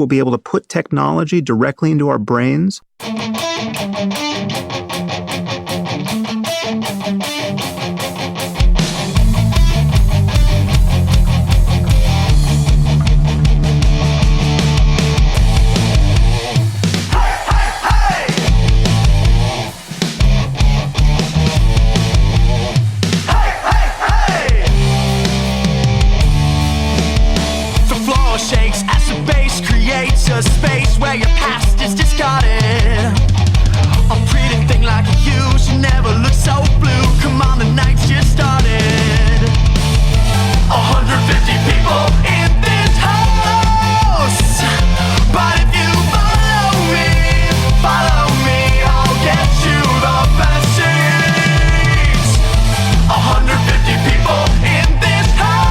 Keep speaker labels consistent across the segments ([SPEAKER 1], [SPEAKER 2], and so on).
[SPEAKER 1] we'll be able to put technology directly into our brains.
[SPEAKER 2] Shakes as the bass creates a space where your past is discarded. A pretty thing like you should never look so blue. Come on, the night's just started. 150 people in this house, but if you follow me, I'll get you the best seats. 150 people in this house.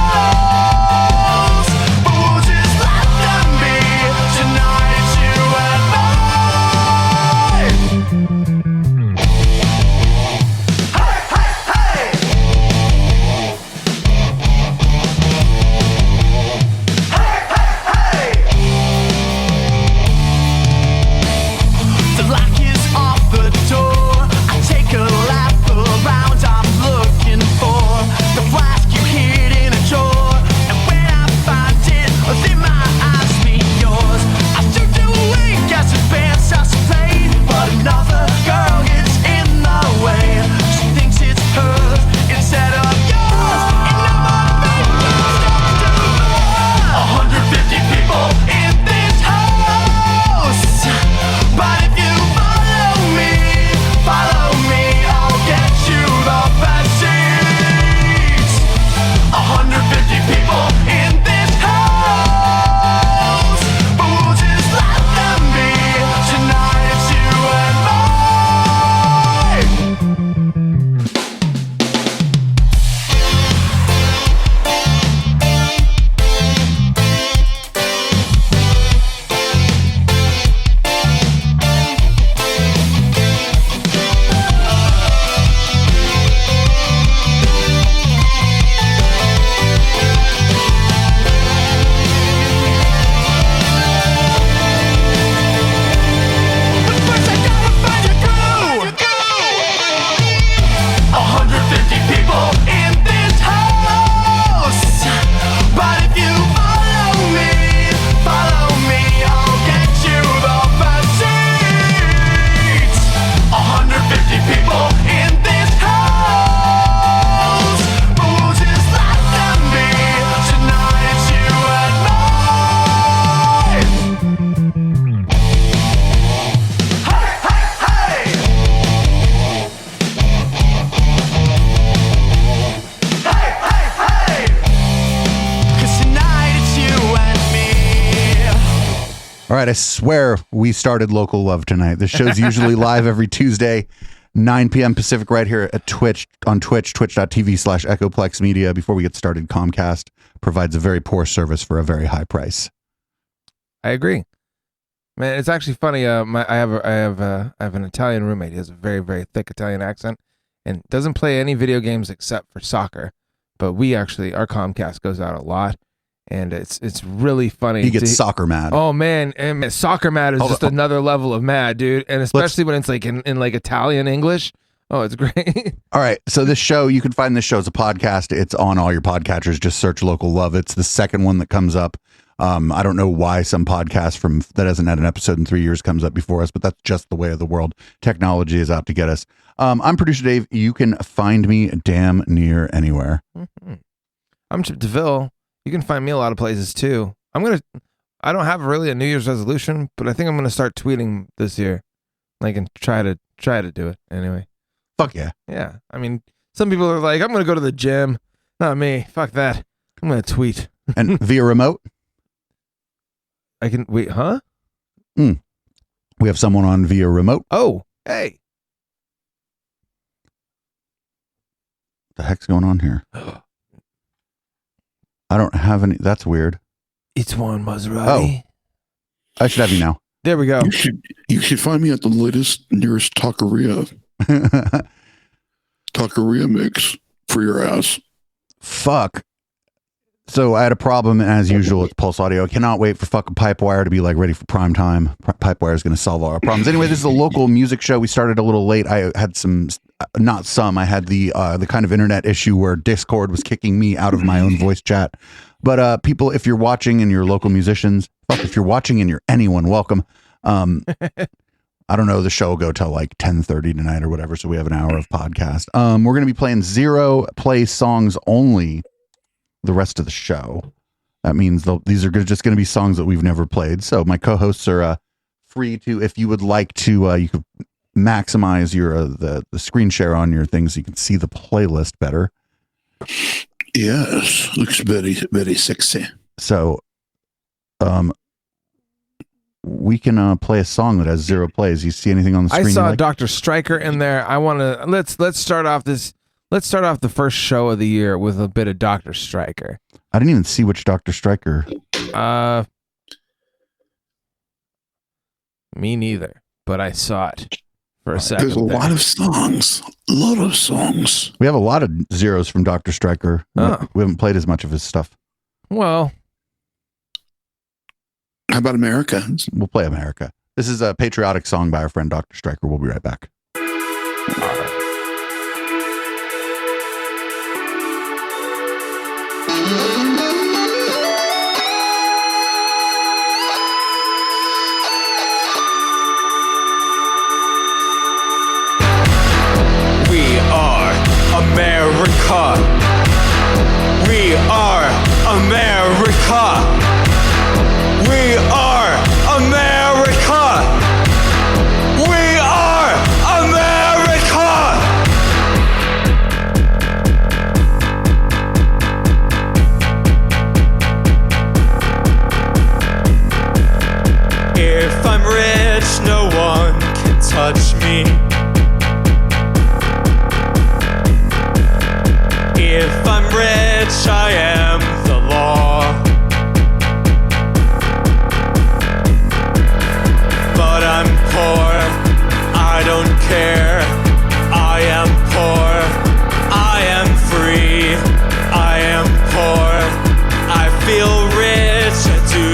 [SPEAKER 3] All right, I swear we started Local Love tonight. This show's usually live every Tuesday, 9 p.m. Pacific, right here at Twitch, on Twitch, twitch.tv/Echoplex Media. Before we get started, Comcast provides a very poor service for a very high price.
[SPEAKER 4] I agree. Man, it's actually funny. I have an Italian roommate. He has a very, very thick Italian accent and doesn't play any video games except for soccer. But our Comcast goes out a lot. And it's really funny.
[SPEAKER 3] He gets soccer mad.
[SPEAKER 4] Oh man, and soccer mad is just another level of mad, dude. And especially when it's like in like Italian English. Oh, it's great. All
[SPEAKER 3] right, so this show, you can find this show as a podcast. It's on all your podcatchers. Just search Local Love. It's the second one that comes up. I don't know why some podcast that hasn't had an episode in 3 years comes up before us, but that's just the way of the world. Technology is out to get us. I'm producer Dave. You can find me damn near anywhere.
[SPEAKER 4] Mm-hmm. I'm Chip DeVille. You can find me a lot of places too. I don't have really a New Year's resolution, but I think I'm gonna start tweeting this year, like, and try to do it anyway.
[SPEAKER 3] Fuck yeah.
[SPEAKER 4] Yeah. I mean, some people are like, I'm gonna go to the gym. Not me. Fuck that. I'm gonna tweet.
[SPEAKER 3] And via remote?
[SPEAKER 4] I can wait, huh?
[SPEAKER 3] We have someone on via remote.
[SPEAKER 4] Oh, hey.
[SPEAKER 3] What the heck's going on here? I don't have any. That's weird.
[SPEAKER 4] It's Juan Maserati.
[SPEAKER 3] Oh, I should have you now.
[SPEAKER 4] There we go.
[SPEAKER 5] You should find me at the nearest taqueria. Taqueria mix for your ass.
[SPEAKER 3] Fuck. So I had a problem, and as usual, it's Pulse Audio. I cannot wait for fucking Pipewire to be like ready for prime time. Pipewire is going to solve all our problems. Anyway, this is a local music show. We started a little late. I had I had the kind of internet issue where Discord was kicking me out of my own voice chat. But people, if you're watching and you're local musicians, if you're watching and you're anyone, welcome. I don't know, the show will go till like 10:30 tonight or whatever, so we have an hour of podcast. We're going to be playing 0 play songs only the rest of the show. That means these are just going to be songs that we've never played. So my co-hosts are free to, if you would like to, you could maximize your the screen share on your things so you can see the playlist better.
[SPEAKER 5] Yes, looks very, very sexy.
[SPEAKER 3] So we can play a song that has 0 plays. You see anything on the screen?
[SPEAKER 4] I saw Dr. Stryker in there. I want to let's start off the first show of the year with a bit of Dr. Stryker.
[SPEAKER 3] I didn't even see which Dr. Stryker.
[SPEAKER 4] Me neither, but I saw it for a second.
[SPEAKER 5] There's a lot of songs. A lot of songs.
[SPEAKER 3] We have a lot of zeros from Dr. Stryker.
[SPEAKER 4] Oh.
[SPEAKER 3] We haven't played as much of his stuff.
[SPEAKER 4] Well,
[SPEAKER 5] How about America?
[SPEAKER 3] We'll play America. This is a patriotic song by our friend Dr. Stryker. We'll be right back.
[SPEAKER 2] We are America. We are America. We are America. We are America. If I'm rich, no one can touch me. If I'm rich, I am the law. But I'm poor, I don't care. I am poor, I am free. I am poor, I feel rich. I do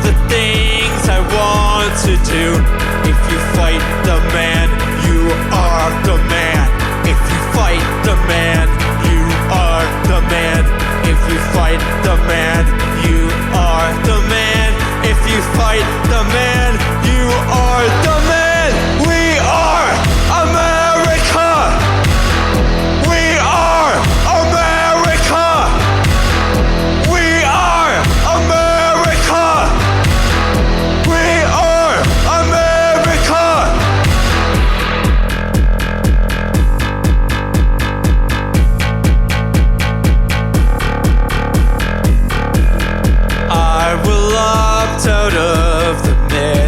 [SPEAKER 2] the things I want to do. If you fight the man, you are the man. If you fight the man, you are the man. If you fight the man, you are the man. If you fight the man, you are the man. We are America. We are America. We are America. We are America. I will opt out of the marriage.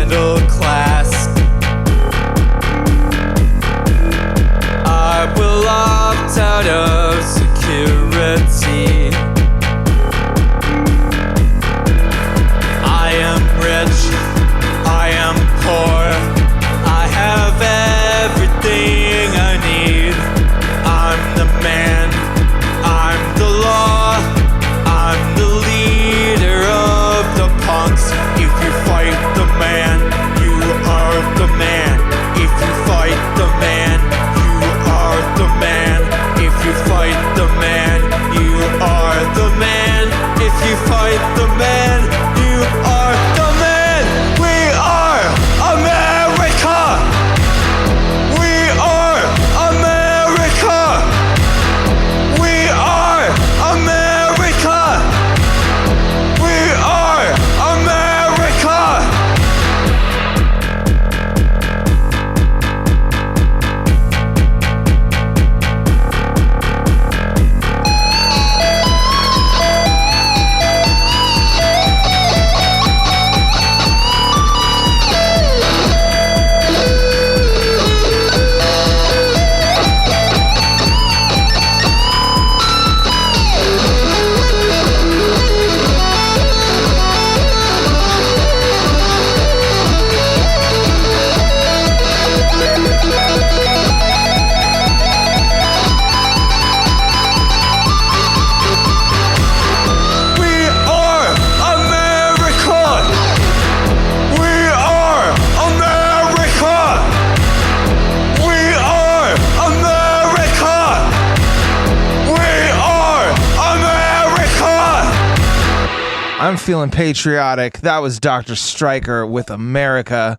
[SPEAKER 4] I'm feeling patriotic. That was Dr. Stryker with America.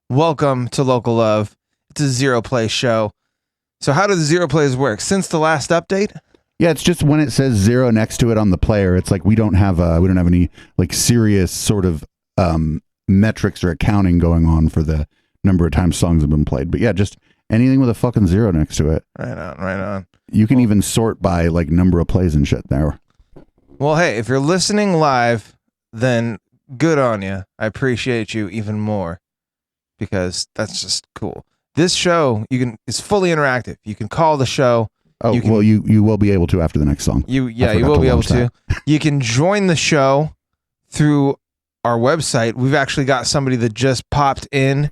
[SPEAKER 4] Welcome to Local Love. It's a Zero Play show. So how do the Zero Plays work? Since the last update?
[SPEAKER 3] Yeah, it's just when it says 0 next to it on the player, it's like we don't have any like serious sort of metrics or accounting going on for the number of times songs have been played. But yeah, just anything with a fucking 0 next to it.
[SPEAKER 4] Right on.
[SPEAKER 3] You can even sort by like number of plays and shit there.
[SPEAKER 4] Well, hey, if you're listening live, then good on you. I appreciate you even more because that's just cool. This show is fully interactive. You can call the show.
[SPEAKER 3] Oh, you will be able to after the next song.
[SPEAKER 4] You will be able to. You can join the show through our website. We've actually got somebody that just popped in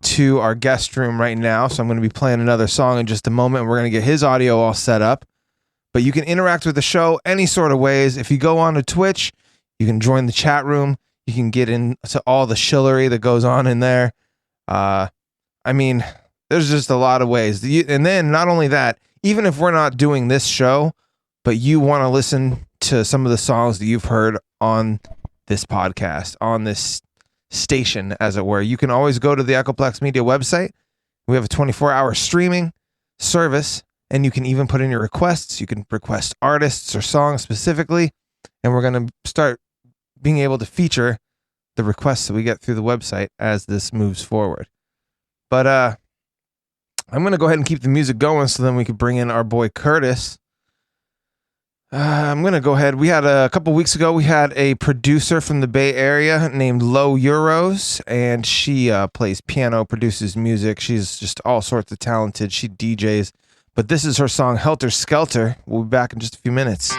[SPEAKER 4] to our guest room right now, so I'm going to be playing another song in just a moment. We're going to get his audio all set up. But you can interact with the show any sort of ways. If you go on to Twitch, you can join the chat room. You can get into all the shillery that goes on in there. I mean, there's just a lot of ways. And then not only that, even if we're not doing this show, but you want to listen to some of the songs that you've heard on this podcast, on this station, as it were, you can always go to the Echoplex Media website. We have a 24-hour streaming service, and you can even put in your requests. You can request artists or songs specifically, and we're going to start being able to feature the requests that we get through the website as this moves forward. But I'm going to go ahead and keep the music going so then we could bring in our boy Curtis. I'm going to go ahead. We had a couple weeks ago, we had a producer from the Bay Area named Low Euros, and she plays piano, produces music. She's just all sorts of talented. She DJs. But this is her song, Helter Skelter. We'll be back in just a few minutes.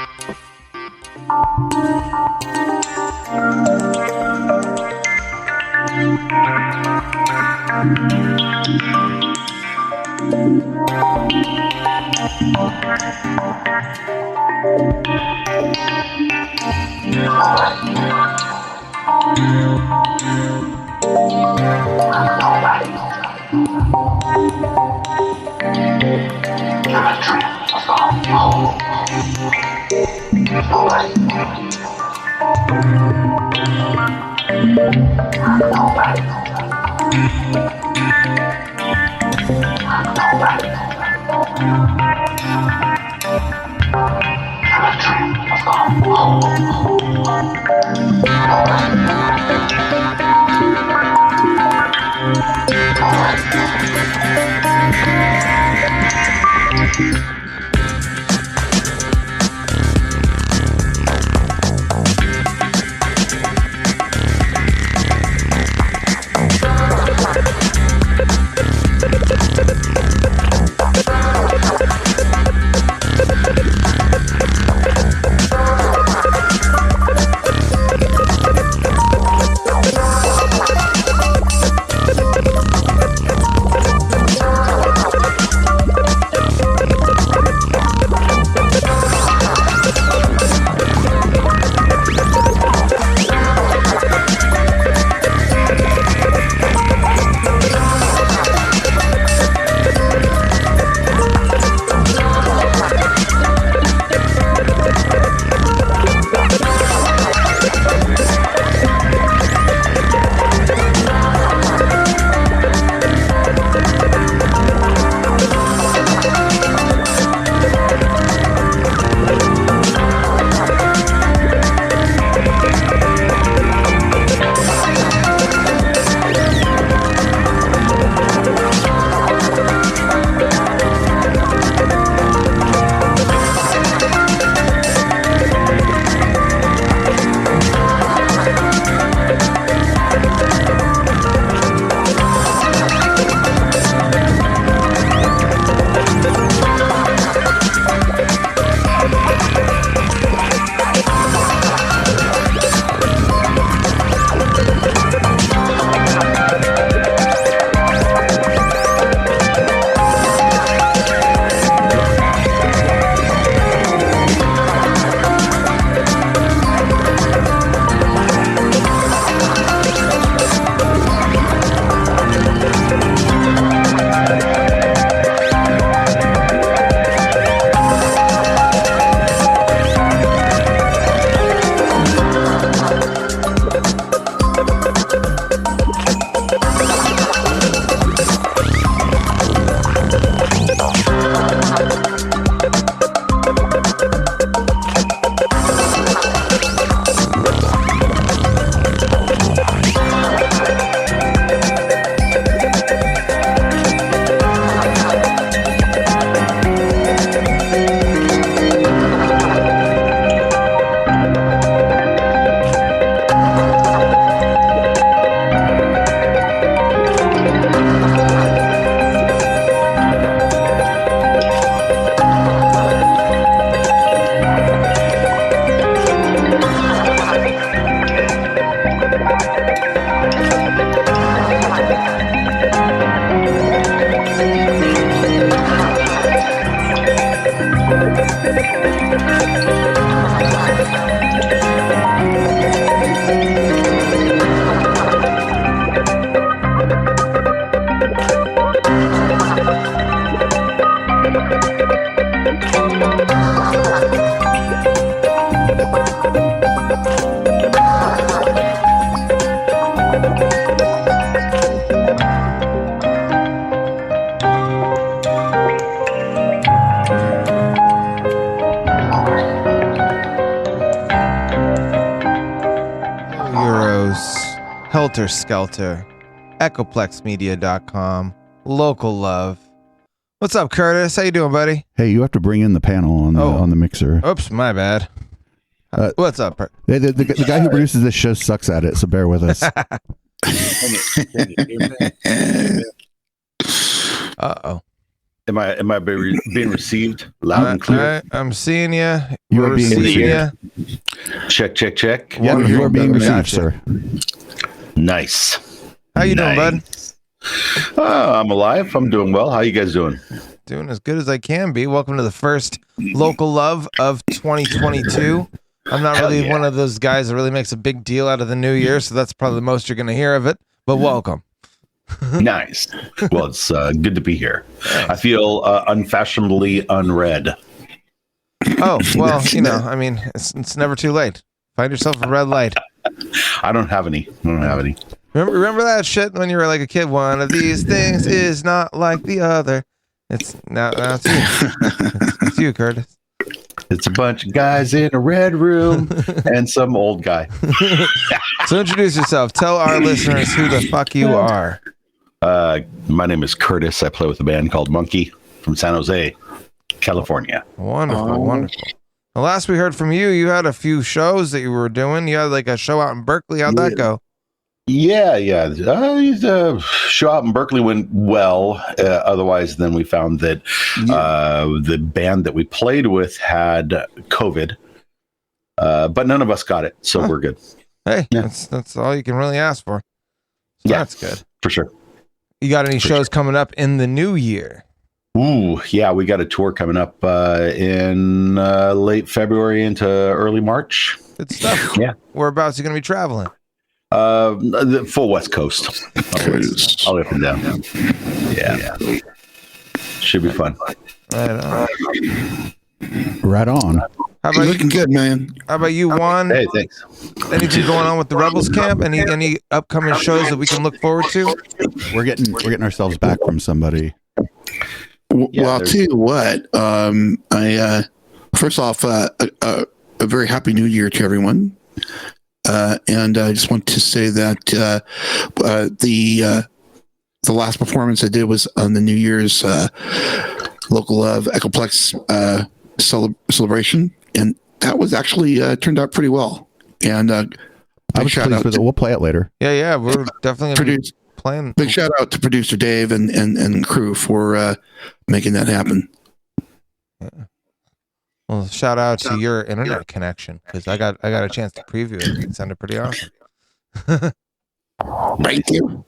[SPEAKER 4] Helter Skelter, EchoplexMedia.com, Local Love. What's up, Curtis? How you doing, buddy?
[SPEAKER 3] Hey, you have to bring in the panel on the mixer.
[SPEAKER 4] Oops, my bad. What's up?
[SPEAKER 3] The guy who produces this show sucks at it, so bear with us.
[SPEAKER 4] Uh-oh.
[SPEAKER 6] Am I being received loud and clear?
[SPEAKER 4] I'm seeing you.
[SPEAKER 3] You are being received.
[SPEAKER 6] Check.
[SPEAKER 3] Yeah, you are being received, sir.
[SPEAKER 6] Nice.
[SPEAKER 4] How you doing, bud?
[SPEAKER 6] I'm alive. I'm doing well. How you guys doing?
[SPEAKER 4] Doing as good as I can be. Welcome to the first Local Love of 2022. I'm not really one of those guys that really makes a big deal out of the new year, so that's probably the most you're going to hear of it. But welcome.
[SPEAKER 6] Nice. Well, it's good to be here. Thanks. I feel unfashionably unread.
[SPEAKER 4] Oh, well, I mean, it's never too late. Find yourself a red light.
[SPEAKER 6] I don't have any.
[SPEAKER 4] Remember that shit when you were like a kid? One of these things is not like the other. It's now it's you. It's you, Curtis.
[SPEAKER 6] It's a bunch of guys in a red room and some old guy.
[SPEAKER 4] So introduce yourself. Tell our listeners who the fuck you are.
[SPEAKER 6] My name is Curtis. I play with a band called Monkey from San Jose, California.
[SPEAKER 4] Wonderful, wonderful. The last we heard from you, you had a few shows that you were doing. You had like a show out in Berkeley. How'd that go?
[SPEAKER 6] Yeah. The show out in Berkeley went well. Otherwise, then we found that the band that we played with had COVID, but none of us got it, so we're good.
[SPEAKER 4] Hey, that's all you can really ask for. So that's good
[SPEAKER 6] for sure.
[SPEAKER 4] You got any shows coming up in the new year?
[SPEAKER 6] Ooh, yeah, we got a tour coming up in late February into early March.
[SPEAKER 4] Good stuff.
[SPEAKER 6] Yeah,
[SPEAKER 4] whereabouts are you going to be traveling?
[SPEAKER 6] The full West Coast, all up and down. Yeah. Should be fun.
[SPEAKER 3] Right on.
[SPEAKER 4] How about
[SPEAKER 5] looking good, man?
[SPEAKER 4] How about you, Juan?
[SPEAKER 6] Hey, thanks.
[SPEAKER 4] Anything going on with the Rebels camp? Any upcoming shows that we can look forward to?
[SPEAKER 3] We're getting ourselves back from somebody.
[SPEAKER 5] Well, I'll tell you what. I first off, a very happy New Year to everyone. And I just want to say that the last performance I did was on the New Year's Local Love Echoplex celebration, and that was actually turned out pretty well. And I was pleased with it.
[SPEAKER 3] We'll play it later.
[SPEAKER 4] Yeah, we're definitely gonna be playing.
[SPEAKER 5] Big shout out to producer Dave and crew for making that happen.
[SPEAKER 4] Yeah. Well, shout out to your internet connection, because I got a chance to preview it. It sounded pretty awesome.
[SPEAKER 5] Thank you.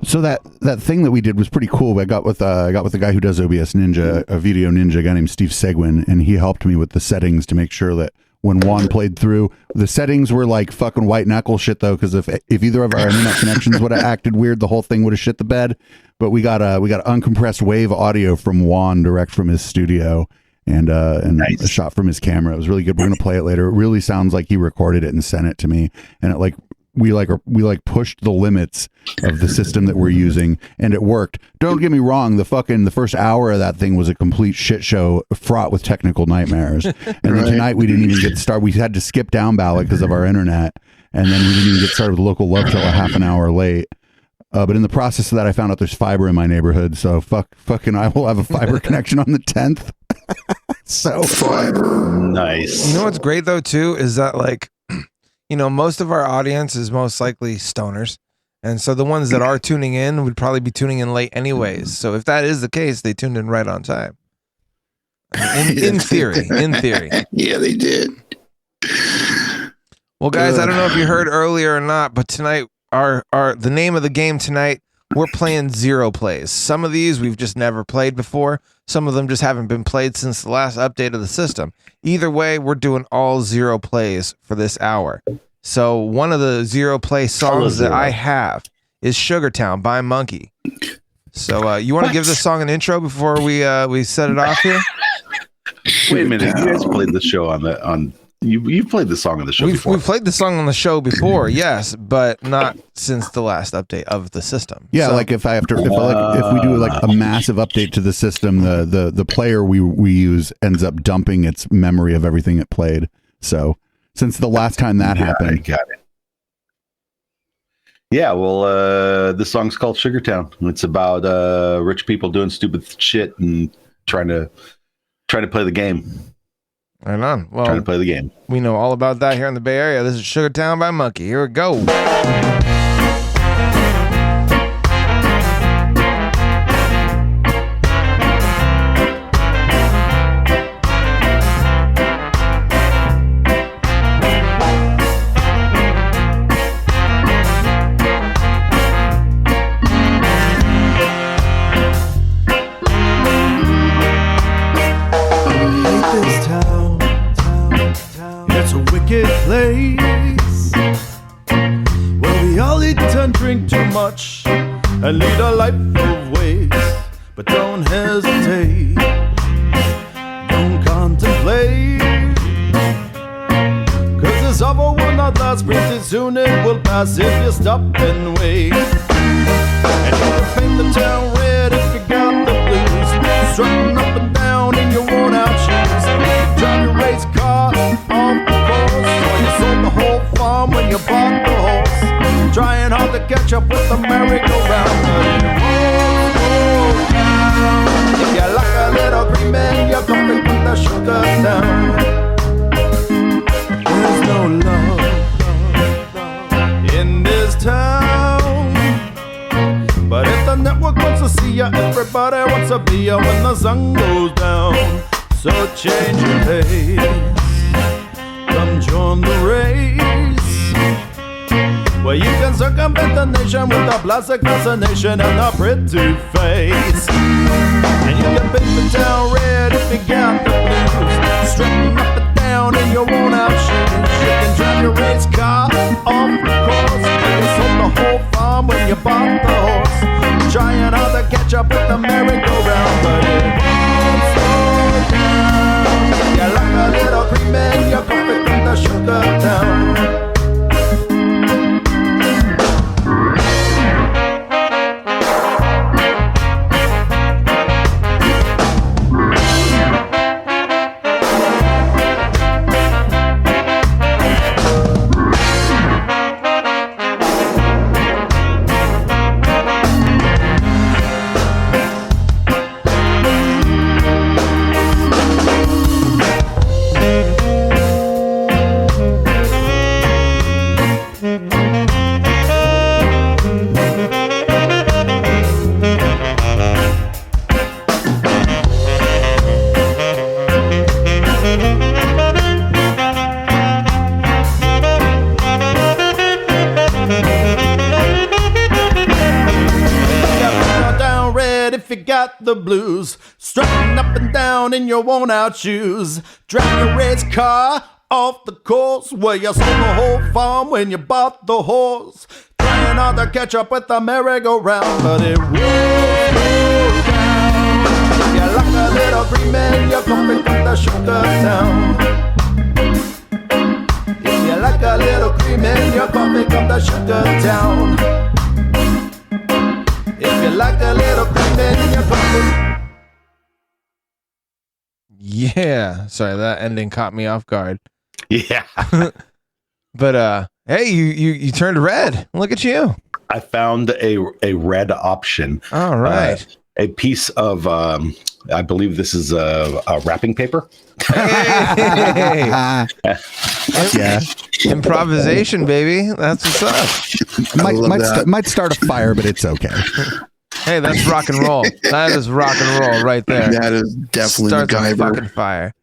[SPEAKER 3] So that thing that we did was pretty cool. I got with the guy who does OBS Ninja, a video ninja, a guy named Steve Seguin, and he helped me with the settings to make sure that when Juan played through, the settings were like fucking white knuckle shit though, because if either of our internet connections would have acted weird, the whole thing would have shit the bed. But we got uncompressed wave audio from Juan direct from his studio. And nice. A shot from his camera. It was really good. We're gonna play it later. It really sounds like he recorded it and sent it to me. And it we pushed the limits of the system that we're using, and it worked. Don't get me wrong. The first hour of that thing was a complete shit show, fraught with technical nightmares. And then tonight we didn't even get started. We had to skip down ballot because of our internet, and then we didn't even get started with Local Love till a half an hour late. But in the process of that, I found out there's fiber in my neighborhood. So fucking I will have a fiber connection on the 10th. So fiber.
[SPEAKER 6] Nice.
[SPEAKER 4] You know what's great though too is that most of our audience is most likely stoners, and so the ones that are tuning in would probably be tuning in late anyways. So if that is the case, they tuned in right on time. In theory.
[SPEAKER 5] Yeah, they did.
[SPEAKER 4] Well, guys, I don't know if you heard earlier or not, but tonight the name of the game tonight, we're playing 0 plays. Some of these we've just never played before. Some of them just haven't been played since the last update of the system. Either way, we're doing all 0 plays for this hour. So one of the 0 play songs that I have is Sugartown by Monkey. So you want to give this song an intro before we set it off here?
[SPEAKER 6] Wait a minute, you guys played the show on You've played the song on the show before.
[SPEAKER 4] We've played the song on the show before, yes, but not since the last update of the system.
[SPEAKER 3] Yeah, so, like if we do like a massive update to the system, the player we use ends up dumping its memory of everything it played. So since the last time that happened,
[SPEAKER 6] I got it. Yeah, well, this song's called Sugartown. It's about rich people doing stupid shit and trying to play the game.
[SPEAKER 4] Right on. Well,
[SPEAKER 6] Trying to play the game.
[SPEAKER 4] we know all about that here in the Bay Area. This is Sugartown by Monkey. Here we go.
[SPEAKER 2] This town, it's a wicked place where we all eat and drink too much and lead a life of waste. But don't hesitate, don't contemplate, 'cause this other will not last. Pretty soon it will pass if you stop and wait. And you can paint the town red if you got the blues, strutting up and down in your worn out shoes. Drive your race car off the course, or you sold the whole farm when you bought the horse. Trying hard to catch up with the merry-go-round, but it won't go down. If you like a little cream and you're coming with the sugar down, there's no love in this town. But if the network wants to see ya, everybody wants to be ya when the sun goes down. So change your pace, come join the race, where you can circumvent the nation with a plastic fascination and a pretty face. And you can paint the town red if you got the blues, strutting up and down in your worn out shoes. You can drive your race car off the course, you sold the whole farm when you bought the horse. Trying hard to catch up with the merry-go-round, but it won't slow down. You like a little cream and you're coming from the sugar town. If you got the blues, strutting up and down in your worn out shoes, drive your race car off the course, where you sold the whole farm when you bought the horse. Trying hard to catch up with the merry-go-round, but it won't go down. If you like a little cream and you're coming from the sugar town. If you like a little cream and you're coming from the sugar town. If you like a little cream in your coffee.
[SPEAKER 4] Yeah. Sorry, that ending caught me off guard.
[SPEAKER 6] Yeah.
[SPEAKER 4] But hey, you turned red. Look at you.
[SPEAKER 6] I found a red option.
[SPEAKER 4] All right.
[SPEAKER 6] A piece of, I believe this is a wrapping paper.
[SPEAKER 4] Hey.
[SPEAKER 3] Yeah.
[SPEAKER 4] Improvisation, baby. That's what's up.
[SPEAKER 3] Might start a fire, but it's okay.
[SPEAKER 4] Hey, that's rock and roll. That is rock and roll right there.
[SPEAKER 5] That is definitely
[SPEAKER 4] Starts a
[SPEAKER 5] MacGyver.
[SPEAKER 4] fucking fire.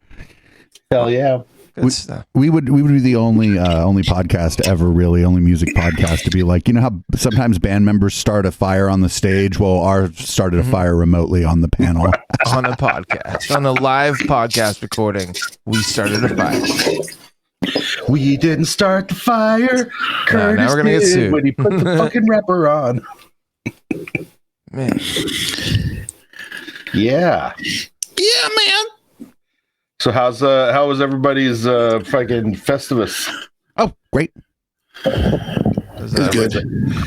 [SPEAKER 6] Hell yeah.
[SPEAKER 4] Good stuff.
[SPEAKER 3] We would be the only podcast ever, really, only music podcast to be like, you know how sometimes band members start a fire on the stage? Well, ours started a fire remotely on the panel.
[SPEAKER 4] On a podcast, on a live podcast recording, we started a fire.
[SPEAKER 6] We didn't start the fire. Curtis
[SPEAKER 4] now we're gonna get
[SPEAKER 6] did
[SPEAKER 4] sued.
[SPEAKER 6] when he put the fucking wrapper on.
[SPEAKER 4] Man.
[SPEAKER 6] Yeah.
[SPEAKER 5] Yeah, man.
[SPEAKER 6] So how was everybody's fucking Festivus?
[SPEAKER 3] Oh, great.
[SPEAKER 4] Is
[SPEAKER 5] It's
[SPEAKER 4] that
[SPEAKER 5] good.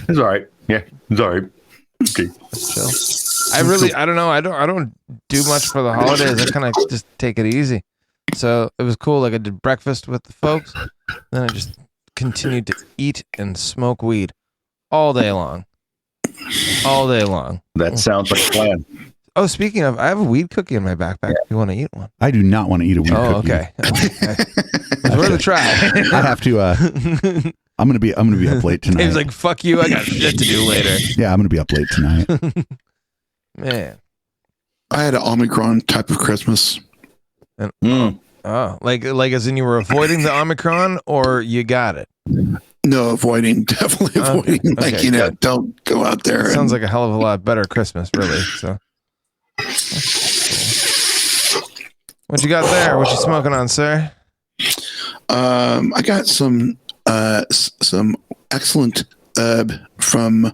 [SPEAKER 6] It's all right. Yeah, it's all right. Okay.
[SPEAKER 4] chill? I don't know. I don't do much for the holidays. I kind of just take it easy. So it was cool. Like I did breakfast with the folks. Then I just continued to eat and smoke weed all day long. All day long.
[SPEAKER 6] That sounds like a plan.
[SPEAKER 4] Oh, speaking of, I have a weed cookie in my backpack. If you want to eat one.
[SPEAKER 3] I do not want to eat a weed
[SPEAKER 4] Oh,
[SPEAKER 3] cookie.
[SPEAKER 4] okay. It's worth a try.
[SPEAKER 3] I have to. I'm gonna be up late tonight.
[SPEAKER 4] He's like, "Fuck you! I got shit to do later."
[SPEAKER 3] Yeah, I'm gonna be up late tonight.
[SPEAKER 4] Man.
[SPEAKER 5] I had an Omicron type of Christmas.
[SPEAKER 4] Oh, like as in you were avoiding the Omicron, or you got it?
[SPEAKER 5] No, definitely avoiding. Like,
[SPEAKER 4] Okay, good.
[SPEAKER 5] don't go out there.
[SPEAKER 4] Sounds like a hell of a lot better Christmas, really. So, what you got there? What you smoking on, sir?
[SPEAKER 5] I got some excellent herb from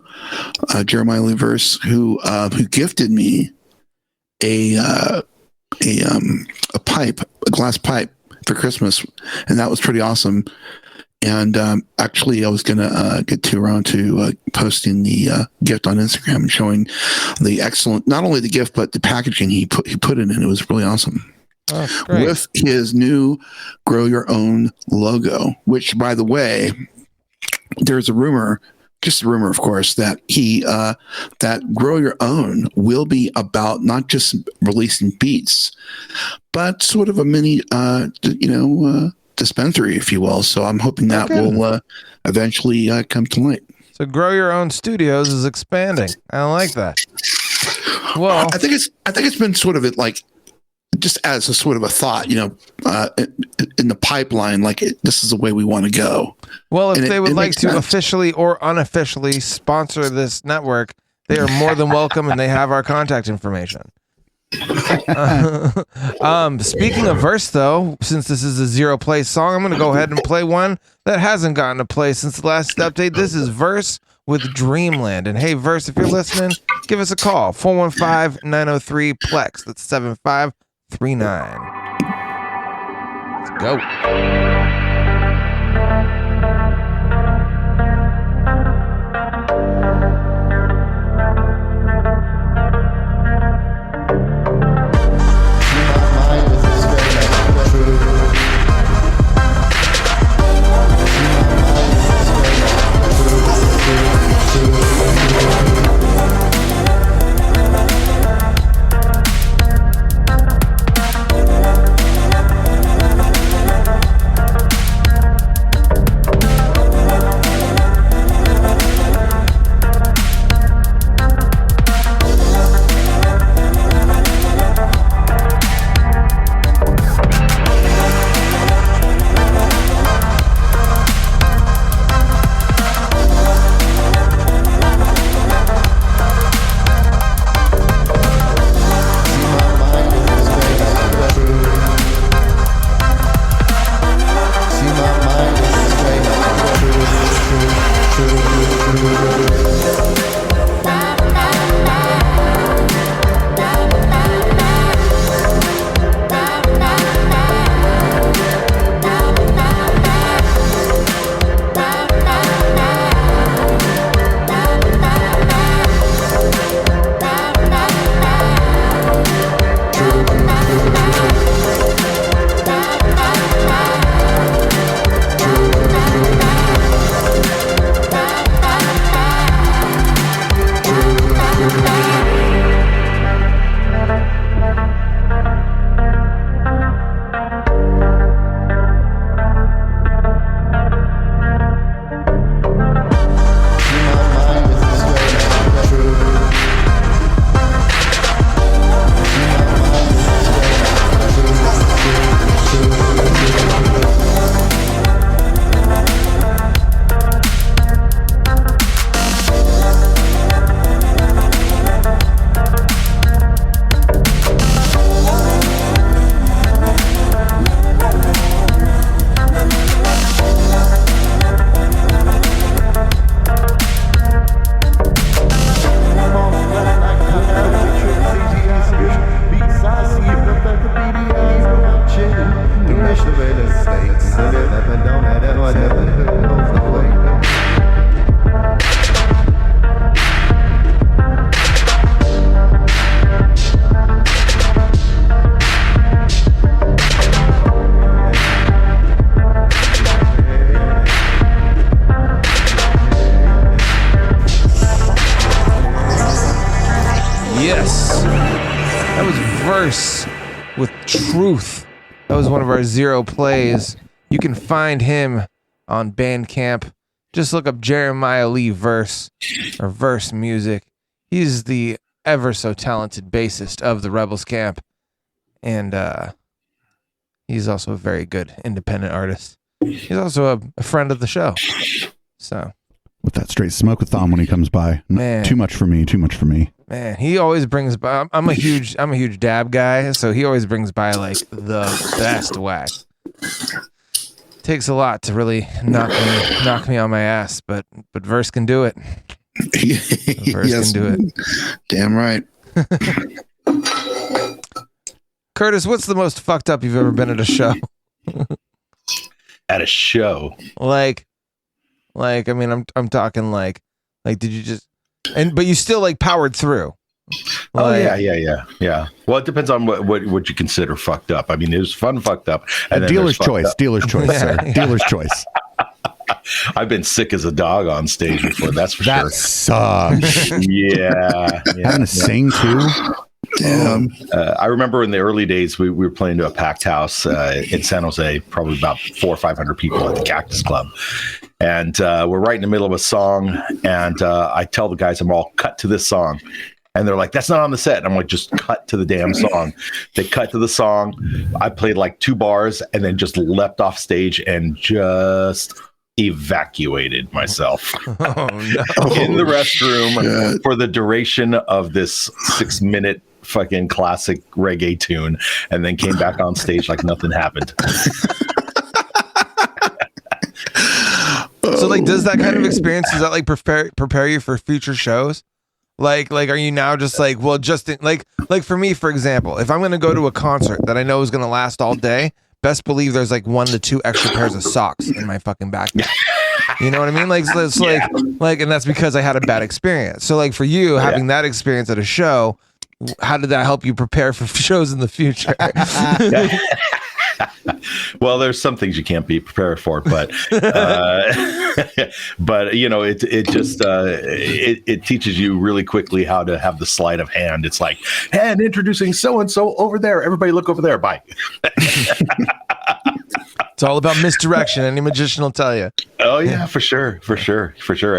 [SPEAKER 5] Jeremiah Leverse, who gifted me a pipe, a glass pipe for Christmas, and that was pretty awesome. And actually, I was gonna get around to posting the gift on Instagram and showing the excellent, not only the gift but the packaging he put it in. It was really awesome.
[SPEAKER 4] Oh, great.
[SPEAKER 5] With his new Grow Your Own logo, which, by the way, there's a rumor, just a rumor, of course, that that Grow Your Own will be about not just releasing beats, but sort of a mini, dispensary, if you will. So I'm hoping that will eventually come to light.
[SPEAKER 4] So Grow Your Own Studios is expanding. I like that. Well,
[SPEAKER 5] I think it's been sort of like, just as a sort of a thought, in the pipeline, like this is the way we want to go.
[SPEAKER 4] well, if
[SPEAKER 5] And
[SPEAKER 4] they
[SPEAKER 5] it
[SPEAKER 4] would like
[SPEAKER 5] makes
[SPEAKER 4] to
[SPEAKER 5] sense.
[SPEAKER 4] officially or unofficially sponsor this network, they are more than welcome, and they have our contact information. Speaking of verse, though, since this is a zero play song, I'm going to go ahead and play one that hasn't gotten a play since the last update. This is Verse with Dreamland. And hey, Verse, if you're listening, give us a call. 415-903-PLEX. That's 7539. Let's go. Yes. That was Verse with Truth. That was one of our 0 plays. You can find him on Bandcamp. Just look up Jeremiah Lee Verse or Verse Music. He's the ever so talented bassist of the Rebels Camp. And he's also a very good independent artist. He's also a friend of the show. So
[SPEAKER 3] with that straight smoke-a-thon when he comes by.
[SPEAKER 4] Man.
[SPEAKER 3] Too much for me.
[SPEAKER 4] Man, he always brings by. I'm a huge dab guy, so he always brings by like the best wax. Takes a lot to really knock me on my ass, but Verse can do it. Verse can do it.
[SPEAKER 5] Damn right.
[SPEAKER 4] Curtis, what's the most fucked up you've ever been at a show?
[SPEAKER 6] At a show,
[SPEAKER 4] Like I mean, I'm talking like did you just but you still like powered through? Like,
[SPEAKER 6] yeah. Well, it depends on what you consider fucked up. I mean, it was fun fucked up. And
[SPEAKER 3] Dealer's choice, sir. Dealer's choice.
[SPEAKER 6] I've been sick as a dog on stage before. That's for
[SPEAKER 3] That
[SPEAKER 6] sure.
[SPEAKER 3] sucks.
[SPEAKER 6] Yeah.
[SPEAKER 3] Having to sing too.
[SPEAKER 5] Damn.
[SPEAKER 6] I remember in the early days, we were playing to a packed house in San Jose, probably about 400 or 500 people at the Cactus Club. And we're right in the middle of a song. And I tell the guys, I'm all cut to this song. And they're like, that's not on the set. And I'm like, just cut to the damn song. They cut to the song. I played like 2 bars and then just leapt off stage and just evacuated myself
[SPEAKER 4] oh no.
[SPEAKER 6] in the restroom for the duration of this 6-minute fucking classic reggae tune, and then came back on stage like nothing happened.
[SPEAKER 4] So like, does that kind of experience, does that like prepare you for future shows? Like are you now just like, well, just like for me, for example, if I'm going to go to a concert that I know is going to last all day, best believe there's like 1 to 2 extra pairs of socks in my fucking backpack. You know what I mean? Like, so it's like, and that's because I had a bad experience. So like for you, having that experience at a show, how did that help you prepare for shows in the future?
[SPEAKER 6] Well, there's some things you can't be prepared for, but but you know, it just it teaches you really quickly how to have the sleight of hand. It's like, and introducing so and so over there. Everybody look over there. Bye.
[SPEAKER 4] It's all about misdirection. Any magician will tell you.
[SPEAKER 6] Oh yeah, for sure.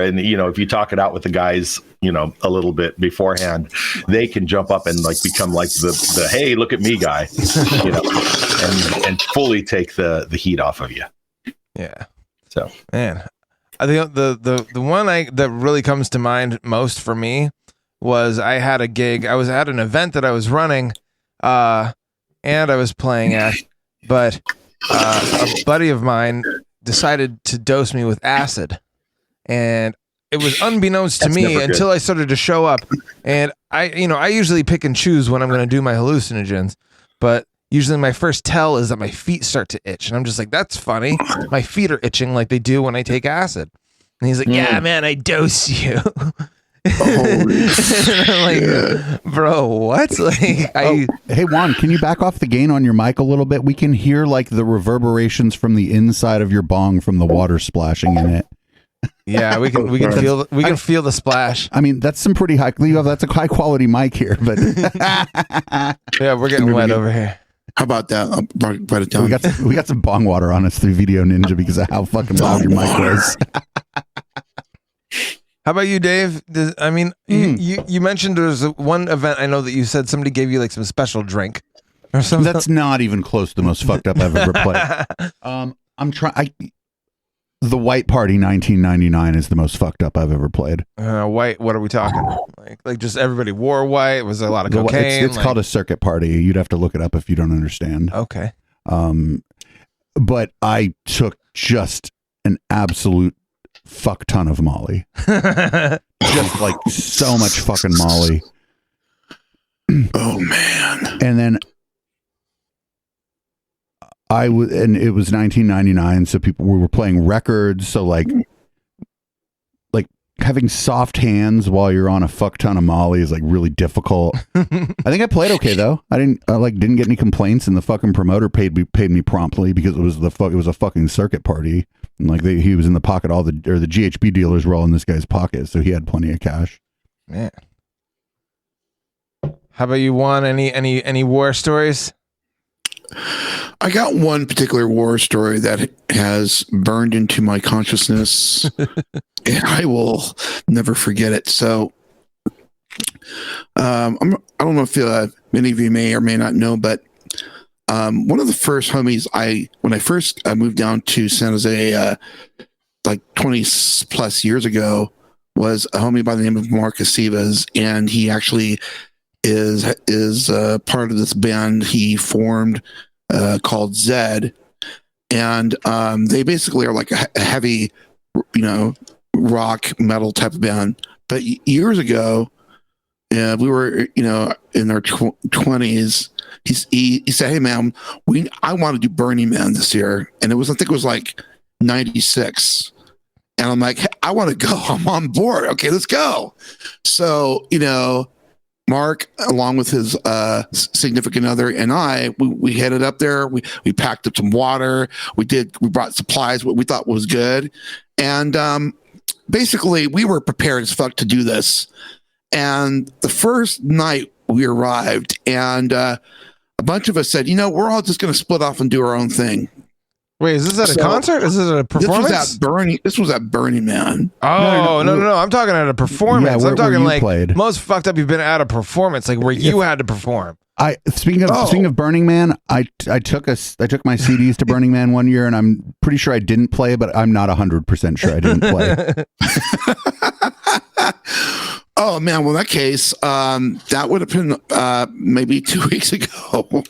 [SPEAKER 6] And you know, if you talk it out with the guys, you know, a little bit beforehand, they can jump up and like become like the hey, look at me guy, you know, and fully take the heat off of you.
[SPEAKER 4] Yeah.
[SPEAKER 6] So
[SPEAKER 4] man, I think the one that really comes to mind most for me was I had a gig. I was at an event that I was running, and I was playing at, but a buddy of mine decided to dose me with acid, and it was unbeknownst to me until I started to show up. And I usually pick and choose when I'm going to do my hallucinogens, but usually my first tell is that my feet start to itch, and I'm just like, that's funny. My feet are itching like they do when I take acid. And he's like, yeah, man, I dose you. And I'm like, bro, what? Like,
[SPEAKER 3] Hey Juan, can you back off the gain on your mic a little bit? We can hear like the reverberations from the inside of your bong from the water splashing in it.
[SPEAKER 4] Yeah, we can feel the splash.
[SPEAKER 3] I mean, that's some pretty high. That's a high quality mic here, but
[SPEAKER 4] yeah, we're getting wet over here.
[SPEAKER 5] How about that? I'll write it down.
[SPEAKER 3] We got some bong water on us through Video Ninja because of how fucking loud your mic was.
[SPEAKER 4] How about you, Dave? You mentioned there's one event I know that you said somebody gave you like some special drink or something.
[SPEAKER 3] That's not even close to the most fucked up I've ever played. I'm trying. The White Party 1999 is the most fucked up I've ever played.
[SPEAKER 4] White? What are we talking? Like just everybody wore white? Was there a lot of cocaine?
[SPEAKER 3] It's called a circuit party. You'd have to look it up if you don't understand.
[SPEAKER 4] Okay.
[SPEAKER 3] But I took just an absolute fuck ton of Molly. Just like so much fucking Molly.
[SPEAKER 5] Oh man.
[SPEAKER 3] And then and it was 1999, so we were playing records, so like having soft hands while you're on a fuck ton of Molly is like really difficult. I think I played okay though. I didn't get any complaints, and the fucking promoter paid me promptly because it was a fucking circuit party, and like he was in the pocket, the GHB dealers were all in this guy's pocket, so he had plenty of cash.
[SPEAKER 4] Man. How about you, Juan? Any war stories?
[SPEAKER 5] I got one particular war story that has burned into my consciousness, and I will never forget it. So, I don't know if many of you may or may not know, but one of the first homies when I first moved down to San Jose, like 20 plus years ago, was a homie by the name of Mark Acevas, and he actually is part of this band he formed called Zed, and they basically are like a heavy, rock metal type of band. But years ago, we were in our 20s. He said, "Hey man, I want to do Burning Man this year," and I think it was like 96. And I'm like, hey, I want to go. I'm on board. Okay, let's go. So, Mark, along with his significant other, and we headed up there. We packed up some water. We brought supplies, what we thought was good. And basically, we were prepared as fuck to do this. And the first night we arrived, and a bunch of us said, we're all just going to split off and do our own thing.
[SPEAKER 4] Wait, is this at a concert? Is this at a performance?
[SPEAKER 5] This was at Burning Man.
[SPEAKER 4] Oh, no. I'm talking at a performance.
[SPEAKER 3] Yeah,
[SPEAKER 4] I'm talking like
[SPEAKER 3] played.
[SPEAKER 4] Most fucked up you've been at a performance, like where you had to perform.
[SPEAKER 3] Speaking of Burning Man, I took my CDs to Burning Man one year, and I'm pretty sure I didn't play, but I'm not 100% sure I didn't play.
[SPEAKER 5] Oh man, well in that case, that would have been maybe 2 weeks ago.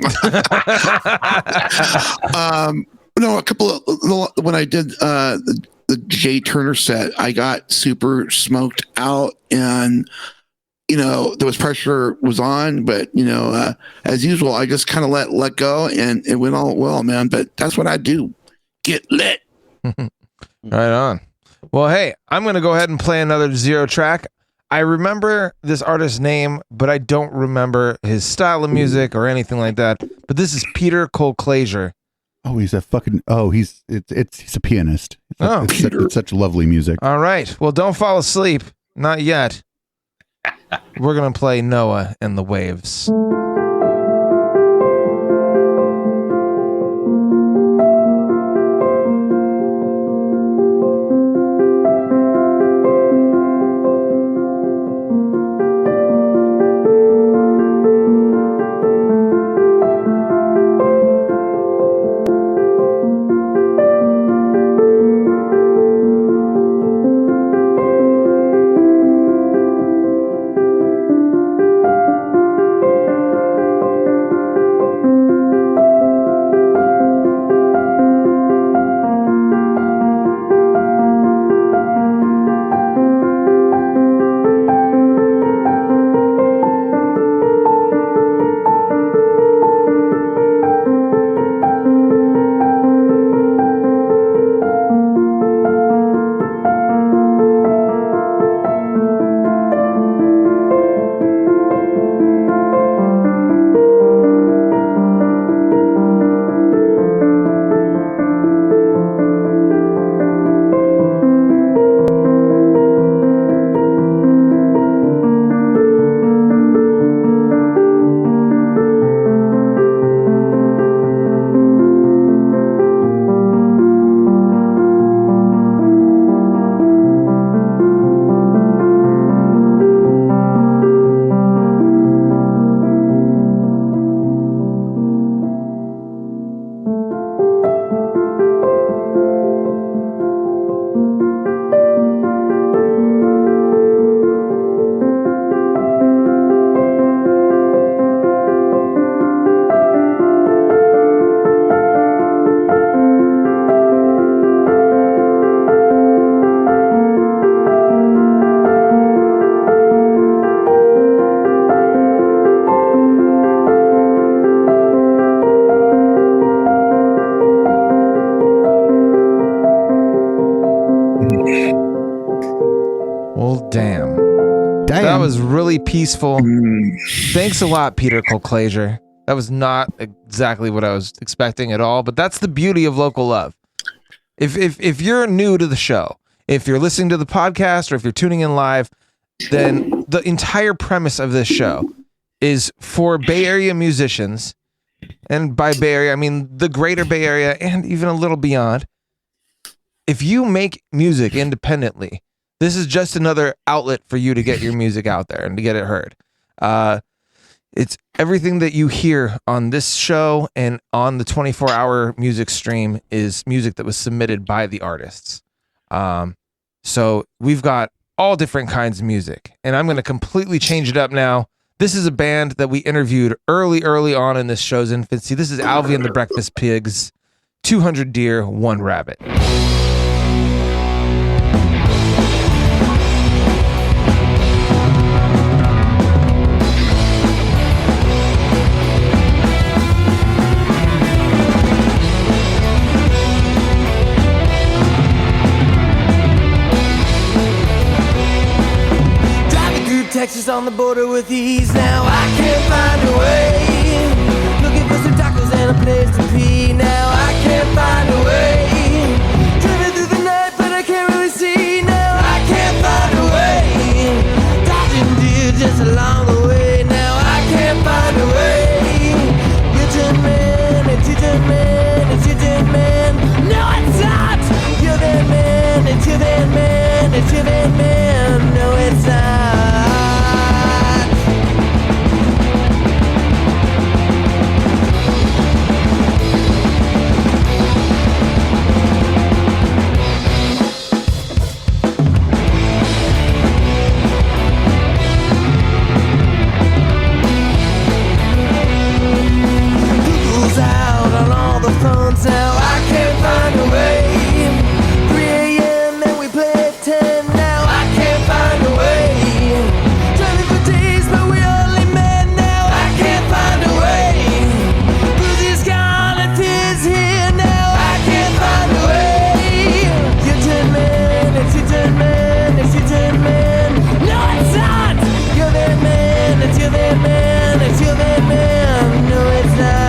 [SPEAKER 5] No, a couple of when I did the Jay Turner set, I got super smoked out, and there was pressure was on, but as usual, I just kind of let go, and it went all well, man. But that's what I do, get lit.
[SPEAKER 4] Right on. Well, hey, I'm gonna go ahead and play another Zero track. I remember this artist's name, but I don't remember his style of music or anything like that. But this is Peter Colclasure.
[SPEAKER 3] Oh, he's a a pianist. It's such lovely music.
[SPEAKER 4] All right. Well, don't fall asleep. Not yet. We're going to play Noah and the Waves. That was really peaceful. Thanks a lot, Peter Colclasure. That was not exactly what I was expecting at all, but that's the beauty of local love. If you're new to the show, if you're listening to the podcast, or if you're tuning in live, then the entire premise of this show is for Bay Area musicians, and by Bay Area I mean the greater Bay Area and even a little beyond. If you make music independently, this is just another outlet for you to get your music out there and to get it heard. It's everything that you hear on this show and on the 24-hour music stream is music that was submitted by the artists. So we've got all different kinds of music, and I'm going to completely change it up now. This is a band that we interviewed early on in this show's infancy. This is Alvy and the Breakfast Pigs, 200 Deer, 1 Rabbit.
[SPEAKER 2] Texas on the border with ease. Now I can't find a way. Looking for some tacos and a place to pee. Now I can't find a way. Driving through the night, but I can't really see. Now I can't find a way. Dodging deer just along the way. Now I can't find a way. You're Tin Man, it's your Tin Man, it's your Tin Man. No, it's not. You're that man, it's your that man, it's your that man. No, it's not. Now I can't find a way. 3 a.m. and we play at 10. Now I can't find a way. Driving for days, but we only met. Now I can't find a way. Bluesy's gone and Fizz here. Now I can't find a way. You're Tin Man, it's your Tin Man, it's your Tin Man. No, it's not. You're that man, it's your that man, it's your that man. No, it's not.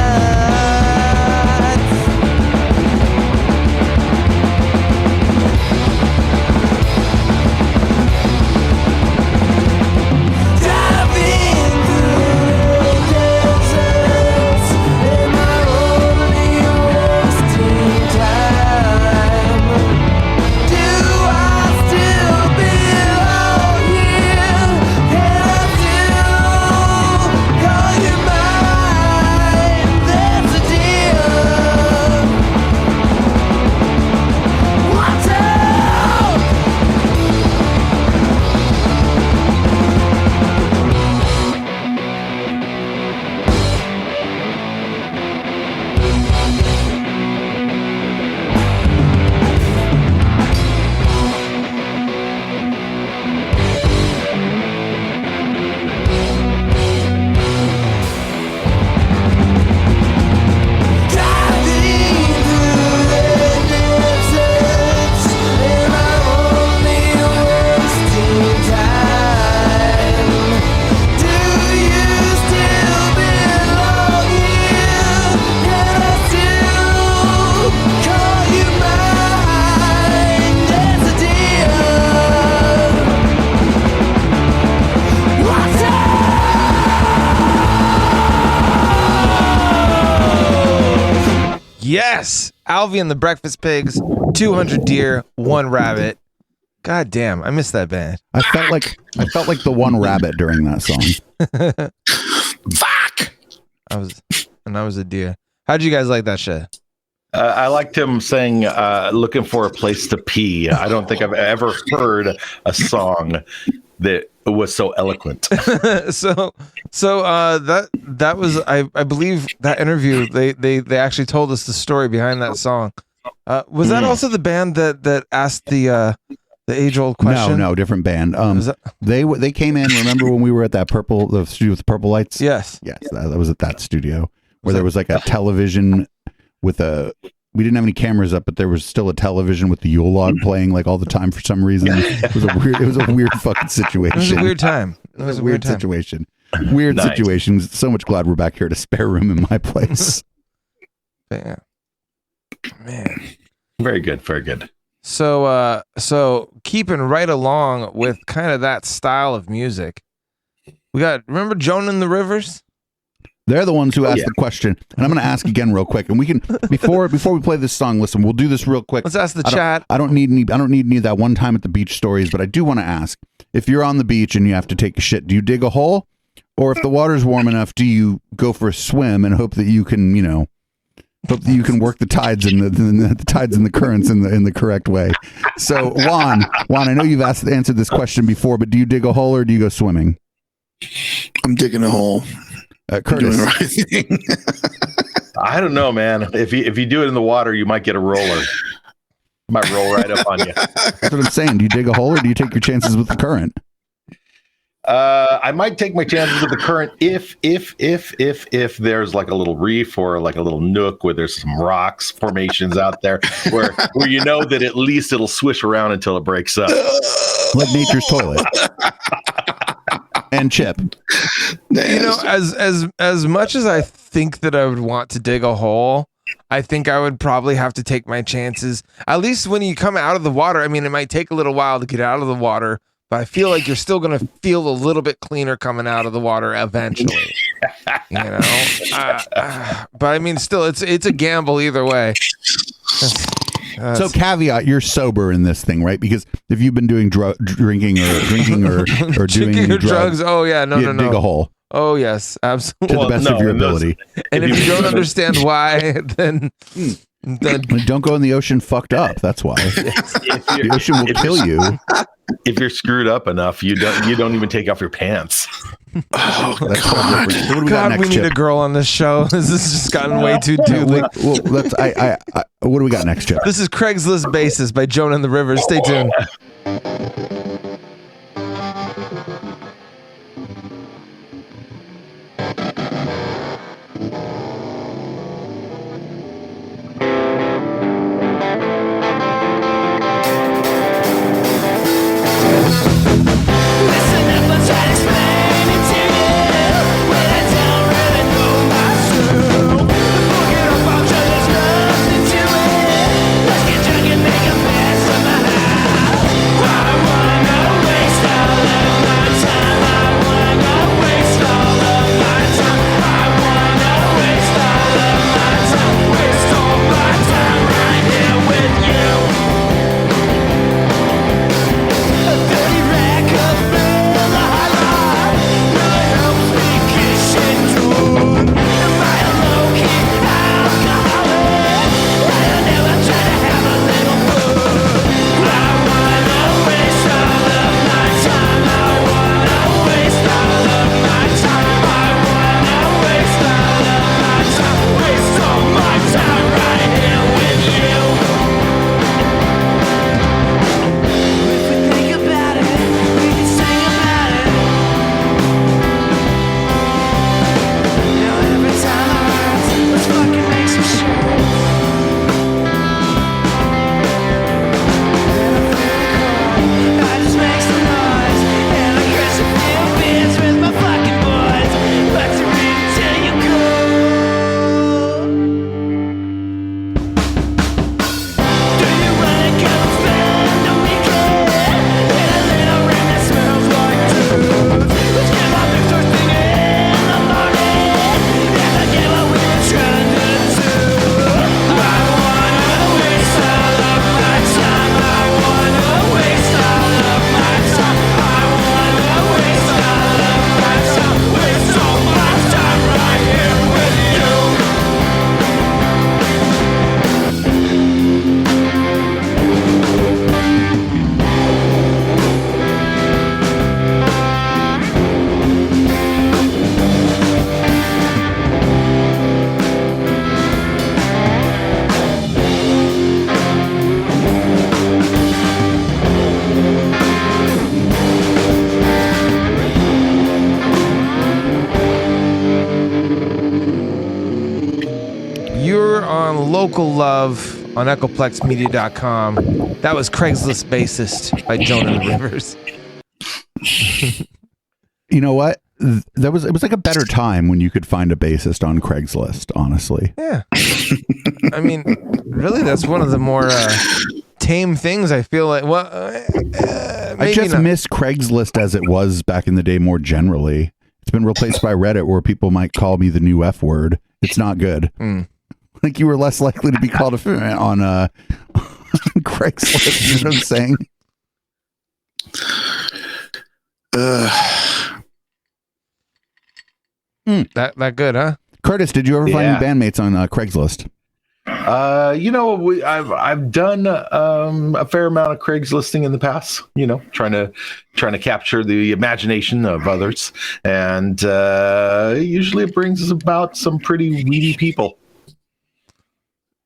[SPEAKER 4] Yes, Alvy and the Breakfast Pigs, 200 Deer, 1 Rabbit. God damn, I miss that band.
[SPEAKER 3] I felt like the 1 rabbit during that song.
[SPEAKER 5] Fuck.
[SPEAKER 4] I was a deer. How'd you guys like that shit?
[SPEAKER 6] I liked him saying, looking for a place to pee. I don't think I've ever heard a song that was so eloquent.
[SPEAKER 4] so that was I believe that interview they actually told us the story behind that song. Was that also the band that asked the age-old question?
[SPEAKER 3] No, different band. They came in. Remember when we were at the studio with the purple lights?
[SPEAKER 4] Yes.
[SPEAKER 3] That was at that studio where there was like a television with we didn't have any cameras up, but there was still a television with the Yule log playing like all the time for some reason. It was a weird fucking situation.
[SPEAKER 4] It was a weird time. It was a weird
[SPEAKER 3] situation. Weird situations. So much glad we're back here to spare room in my place.
[SPEAKER 4] Yeah. Man.
[SPEAKER 6] Very good. Very good.
[SPEAKER 4] So keeping right along with kind of that style of music, We got, remember Joan and the Rivers?
[SPEAKER 3] They're the ones who asked the question, and I'm going to ask again real quick. And we can before we play this song. Listen, we'll do this real quick.
[SPEAKER 4] Let's ask the chat.
[SPEAKER 3] I don't need any of that one time at the beach stories, but I do want to ask: if you're on the beach and you have to take a shit, do you dig a hole, or if the water's warm enough, do you go for a swim and hope that you can, hope that you can work the tides and the tides and the currents in the correct way? So Juan, I know you've answered this question before, but do you dig a hole or do you go swimming?
[SPEAKER 5] I'm digging a hole.
[SPEAKER 3] Curtis.
[SPEAKER 5] Doing the right thing.
[SPEAKER 6] I don't know, man. If you do it in the water, you might get a roller. Might roll right up on you.
[SPEAKER 3] That's what I'm saying. Do you dig a hole or do you take your chances with the current?
[SPEAKER 6] I might take my chances with the current if there's like a little reef or like a little nook where there's some rocks formations out there where you know that at least it'll swish around until it breaks up.
[SPEAKER 3] Like nature's toilet. And Chip.
[SPEAKER 4] As much as I think that I would want to dig a hole, I think I would probably have to take my chances. At least when you come out of the water, I mean, it might take a little while to get out of the water, but I feel like you're still going to feel a little bit cleaner coming out of the water eventually. But I mean, still, it's a gamble either way.
[SPEAKER 3] So caveat, you're sober in this thing, right? Because if you've been doing drinking or doing drugs,
[SPEAKER 4] oh yeah, no.
[SPEAKER 3] dig a hole.
[SPEAKER 4] Oh yes, absolutely.
[SPEAKER 3] To the best of your ability.
[SPEAKER 4] And if you don't understand why, then
[SPEAKER 3] don't go in the ocean fucked up. That's why. The ocean will kill you.
[SPEAKER 6] If you're screwed up enough, you don't even take off your pants.
[SPEAKER 3] Oh, that's God. So what do we got next,
[SPEAKER 4] we need
[SPEAKER 3] Chip?
[SPEAKER 4] a girl on this show. This has just gotten way too like.
[SPEAKER 3] Well, what do we got next, Chip?
[SPEAKER 4] This is Craigslist Basis by Joan and the Rivers. Stay tuned. Local Love on EchoplexMedia.com. That was Craigslist Bassist by Joan and the Rivers.
[SPEAKER 3] You know what? It was like a better time when you could find a bassist on Craigslist, honestly.
[SPEAKER 4] Yeah. I mean, really, that's one of the more tame things. I feel like
[SPEAKER 3] I just miss Craigslist as it was back in the day more generally. It's been replaced by Reddit, where people might call me the new F word. It's not good. Like, you were less likely to be called on Craigslist. You know what I'm saying?
[SPEAKER 4] That good, huh?
[SPEAKER 3] Curtis, did you ever find any bandmates on Craigslist?
[SPEAKER 6] I've done a fair amount of Craigslisting in the past. Trying to capture the imagination of others, and usually it brings us about some pretty weedy people.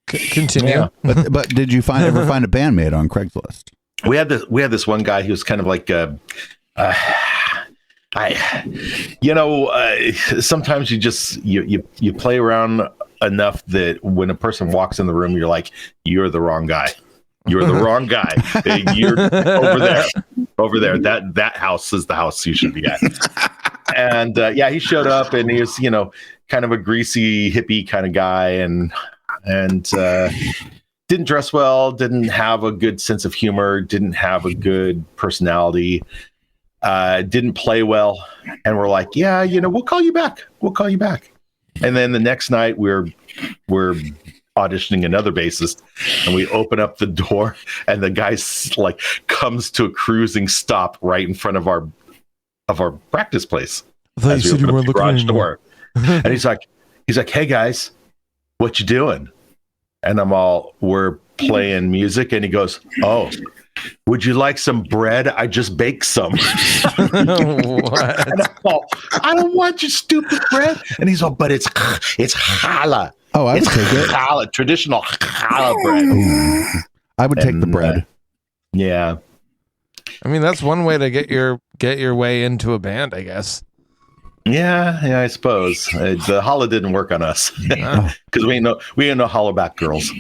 [SPEAKER 4] Continue.
[SPEAKER 3] Yeah. But did you ever find a bandmate on Craigslist?
[SPEAKER 6] We had this one guy. He was kind of like sometimes you play around enough that when a person walks in the room, you're like, you're the wrong guy. You're the wrong guy. You're over there. That house is the house you should be at. And he showed up, and he was, kind of a greasy hippie kind of guy, and didn't dress well, didn't have a good sense of humor, didn't have a good personality, didn't play well. And we're like, we'll call you back. And then the next night we're auditioning another bassist, and we open up the door, and the guy like comes to a cruising stop right in front of our practice place. As we open up the garage door. And he's like, hey guys, what you doing? And we're playing music, and he goes, oh, would you like some bread? I just baked some.
[SPEAKER 4] What?
[SPEAKER 6] And I don't want your stupid bread. And he's all, but it's challah.
[SPEAKER 3] Oh, I would take it.
[SPEAKER 6] Challah, traditional challah bread.
[SPEAKER 3] Ooh. I would take the bread.
[SPEAKER 6] Yeah.
[SPEAKER 4] I mean, that's one way to get your way into a band, I guess.
[SPEAKER 6] Yeah, I suppose the holla didn't work on us because we ain't no hollaback girls.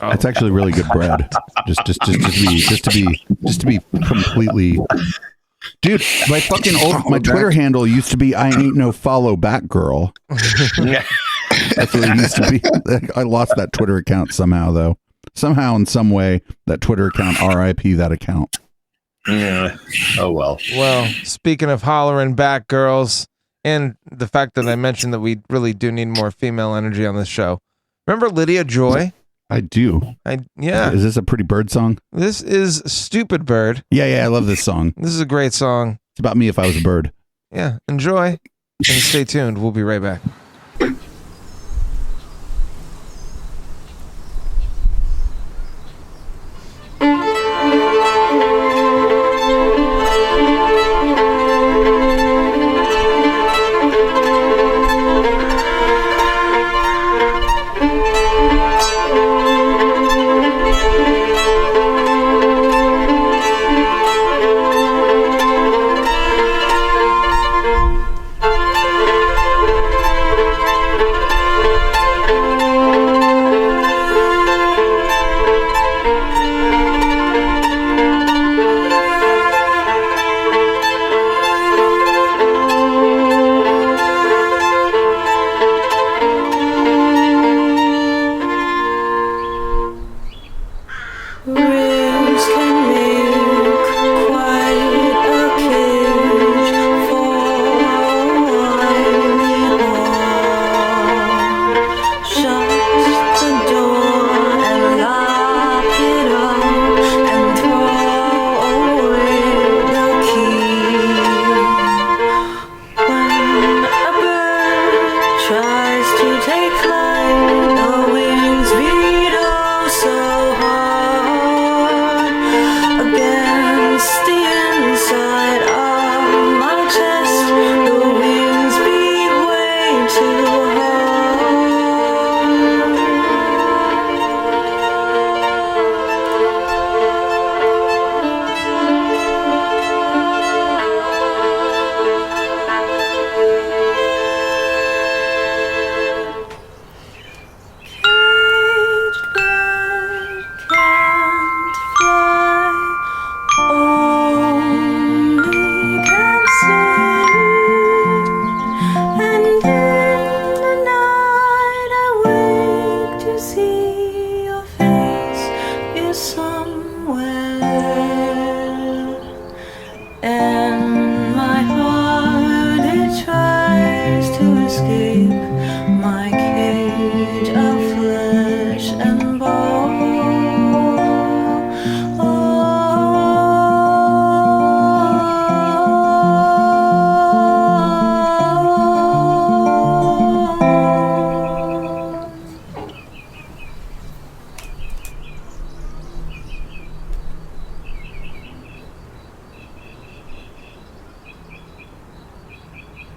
[SPEAKER 3] That's actually really good bread. Just to be completely, dude. My Twitter handle used to be I ain't no follow back girl. That's what it used to be. I lost that Twitter account somehow, though. Somehow, in some way, that Twitter account, RIP that account.
[SPEAKER 6] Yeah. Oh well.
[SPEAKER 4] Well, speaking of hollering back girls, and the fact that I mentioned that we really do need more female energy on this show. Remember Lydia Joy?
[SPEAKER 3] I do.
[SPEAKER 4] Yeah.
[SPEAKER 3] Is this a Pretty Bird song?
[SPEAKER 4] This is Stupid Bird.
[SPEAKER 3] Yeah, I love this song.
[SPEAKER 4] This is a great song.
[SPEAKER 3] It's about me if I was a bird.
[SPEAKER 4] Yeah, enjoy and stay tuned. We'll be right back.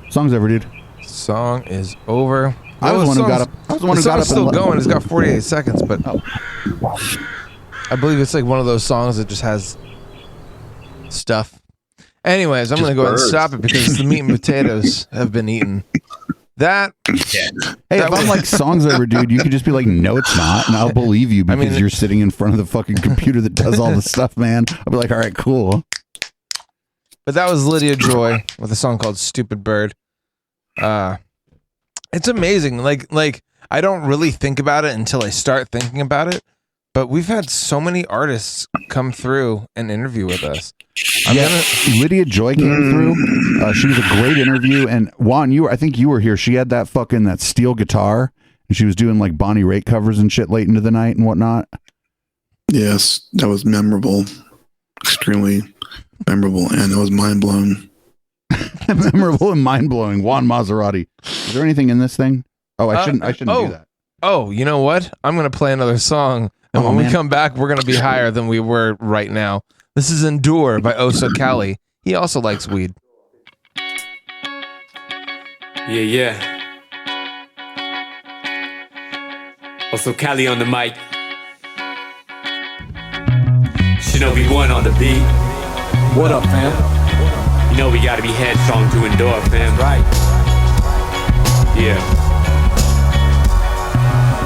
[SPEAKER 3] Song's over, dude.
[SPEAKER 4] Song is over.
[SPEAKER 3] I was the one who got up. I was the one who got up.
[SPEAKER 4] It's still going. It's got 48 seconds, but I believe it's like one of those songs that just has stuff. Anyways, I'm going to go ahead and stop it because the meat and potatoes have been eaten. That.
[SPEAKER 3] Hey, if I'm like songs over, dude, you could just be like, no, it's not, and I'll believe you because you're sitting in front of the fucking computer that does all the stuff, man. I'll be like, all right, cool.
[SPEAKER 4] But that was Lydia Joy with a song called "Stupid Bird." It's amazing. Like I don't really think about it until I start thinking about it. But we've had so many artists come through and interview with us.
[SPEAKER 3] Lydia Joy came through. She was a great interview. And Juan, I think you were here. She had that steel guitar, and she was doing like Bonnie Raitt covers and shit late into the night and whatnot.
[SPEAKER 5] Yes, that was memorable, extremely memorable, and it was mind blown.
[SPEAKER 3] Memorable and mind blowing. Juan Maserati. Is there anything in this thing? Oh, I shouldn't do that.
[SPEAKER 4] Oh, you know what? I'm gonna play another song. And when we come back, we're going to be higher than we were right now. This is Endure by Oso Cali. He also likes weed.
[SPEAKER 7] Yeah. Oso Cali on the mic. Shinobi 1 on the beat.
[SPEAKER 8] What up, fam?
[SPEAKER 7] You know we got to be headstrong to endure, fam.
[SPEAKER 8] Right.
[SPEAKER 7] Yeah.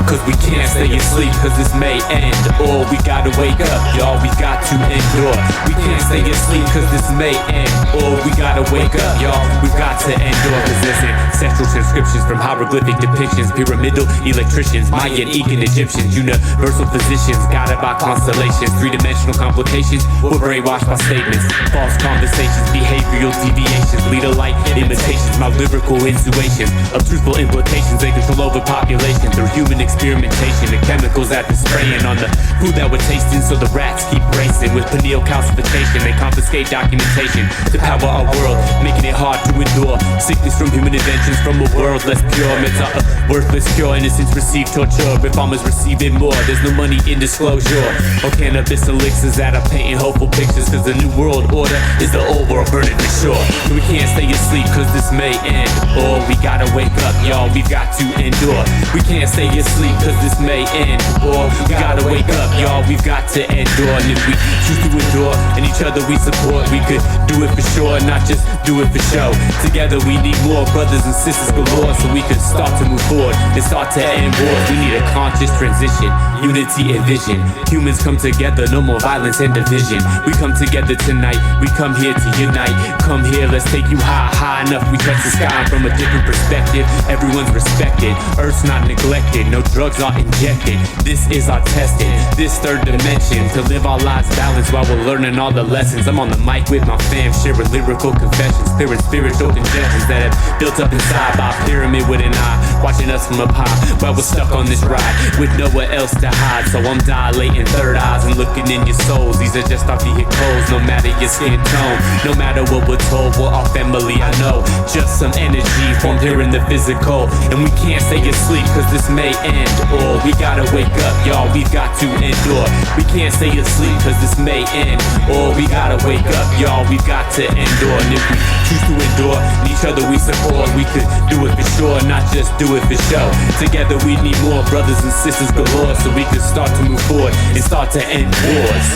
[SPEAKER 7] Cause we can't stay asleep, cause this may end. Or we gotta wake up, y'all, we got to endure. We can't stay asleep, cause this may end. Or we gotta wake up, y'all, we've got to endure. Cause there's ancestral transcriptions from hieroglyphic depictions, pyramidal electricians, Mayan, Incan, Egyptians, universal physicians, guided by constellations, three-dimensional complications, we're brainwashed by statements, false conversations, behavioral deviations, leader-like imitations, my lyrical intuitions of truthful implications, they control over population through human experimentation, the chemicals that been spraying on the food that we're tasting, so the rats keep racing with pineal calcification. They confiscate documentation to power our world, making it hard to endure sickness from human inventions, from a world less pure. Mental worthless cure, innocence receive torture, reformers receiving more. There's no money in disclosure or cannabis elixirs that are painting hopeful pictures, cause the new world order is the old world burning for sure. We can't stay asleep cause this may end, or we gotta wake up, y'all, we've got to endure. We can't stay asleep cause this may end, or we gotta wake up, y'all, we've got to endure. And if we choose to endure and each other we support, we could do it for sure, not just do it for show. Together we need more brothers and sisters galore, so we can start to move forward and start to end wars. We need a conscious transition, unity and vision. Humans come together, no more violence and division. We come together tonight, we come here to unite. Come here, let's take you high enough. We touch the sky from a different perspective. Everyone's respected, Earth's not neglected, no drugs are injected. This is our testing, this third dimension, to live our lives balanced while we're learning all the lessons. I'm on the mic with my fam, sharing lyrical confessions, clearing spiritual congestions that have built up inside by a pyramid with an eye, watching us from up high while we're stuck on this ride with nowhere else to hide. So I'm dilating third eyes and looking in your souls. These are just our vehicles, no matter your skin tone, no matter what we're told, we're our family, I know. Just some energy formed here in the physical, and we can't stay asleep cause this may end, or we gotta wake up, y'all, we've got to endure. We can't stay asleep cause this may end, or we gotta wake up, y'all, we've got to endure. And if we choose to endure and each other we support, we could do it for sure, not just do it for show. Together we need more brothers and sisters galore, so we could start to move forward and start to end wars.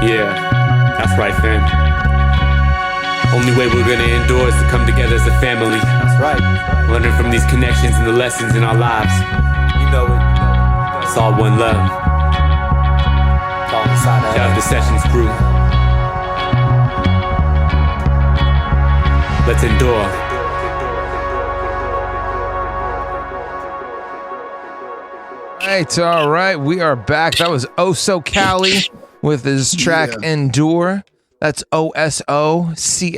[SPEAKER 7] Yeah, that's right, fam. Only way we're gonna endure is to come together as a family.
[SPEAKER 8] That's right.
[SPEAKER 7] Learning from these connections and the lessons in our lives.
[SPEAKER 8] You know it.
[SPEAKER 7] It's all one love.
[SPEAKER 8] It's all inside
[SPEAKER 7] Shout out to the Sessions crew. Let's endure.
[SPEAKER 4] All right, we are back. That was Oso Cali with his track Endure. That's OSOCALI,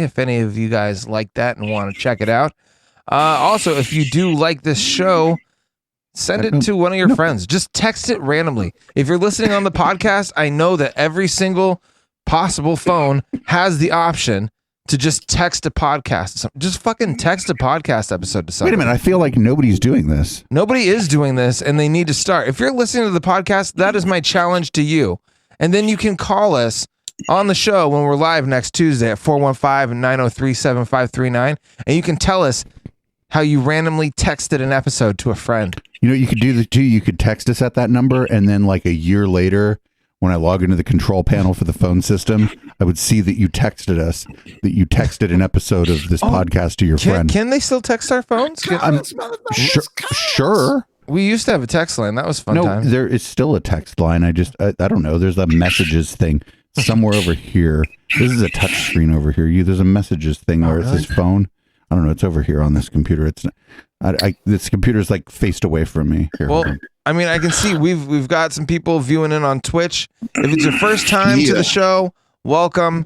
[SPEAKER 4] if any of you guys like that and want to check it out. Also, if you do like this show, send it to one of your friends. Just text it randomly. If you're listening on the podcast, I know that every single possible phone has the option to just text a podcast. Just fucking text a podcast episode to somebody.
[SPEAKER 3] Wait a minute, I feel like nobody's doing this.
[SPEAKER 4] Nobody is doing this, and they need to start. If you're listening to the podcast, that is my challenge to you. And then you can call us on the show when we're live next Tuesday at 415-903-7539. And you can tell us how you randomly texted an episode to a friend.
[SPEAKER 3] You know, you could do the too. You could text us at that number, and then like a year later, when I log into the control panel for the phone system, I would see that you texted us, that you texted an episode of this podcast to your friend.
[SPEAKER 4] Can they still text our phones?
[SPEAKER 3] Sure.
[SPEAKER 4] We used to have a text line. That was fun
[SPEAKER 3] No,
[SPEAKER 4] time.
[SPEAKER 3] there is still a text line. I don't know. There's a messages thing somewhere over here. This is a touch screen over here. There's a messages thing where it says phone. I don't know. It's over here on this computer. This computer's like faced away from me. Here,
[SPEAKER 4] well, I mean, I can see we've got some people viewing in on Twitch. If it's your first time to the show, welcome.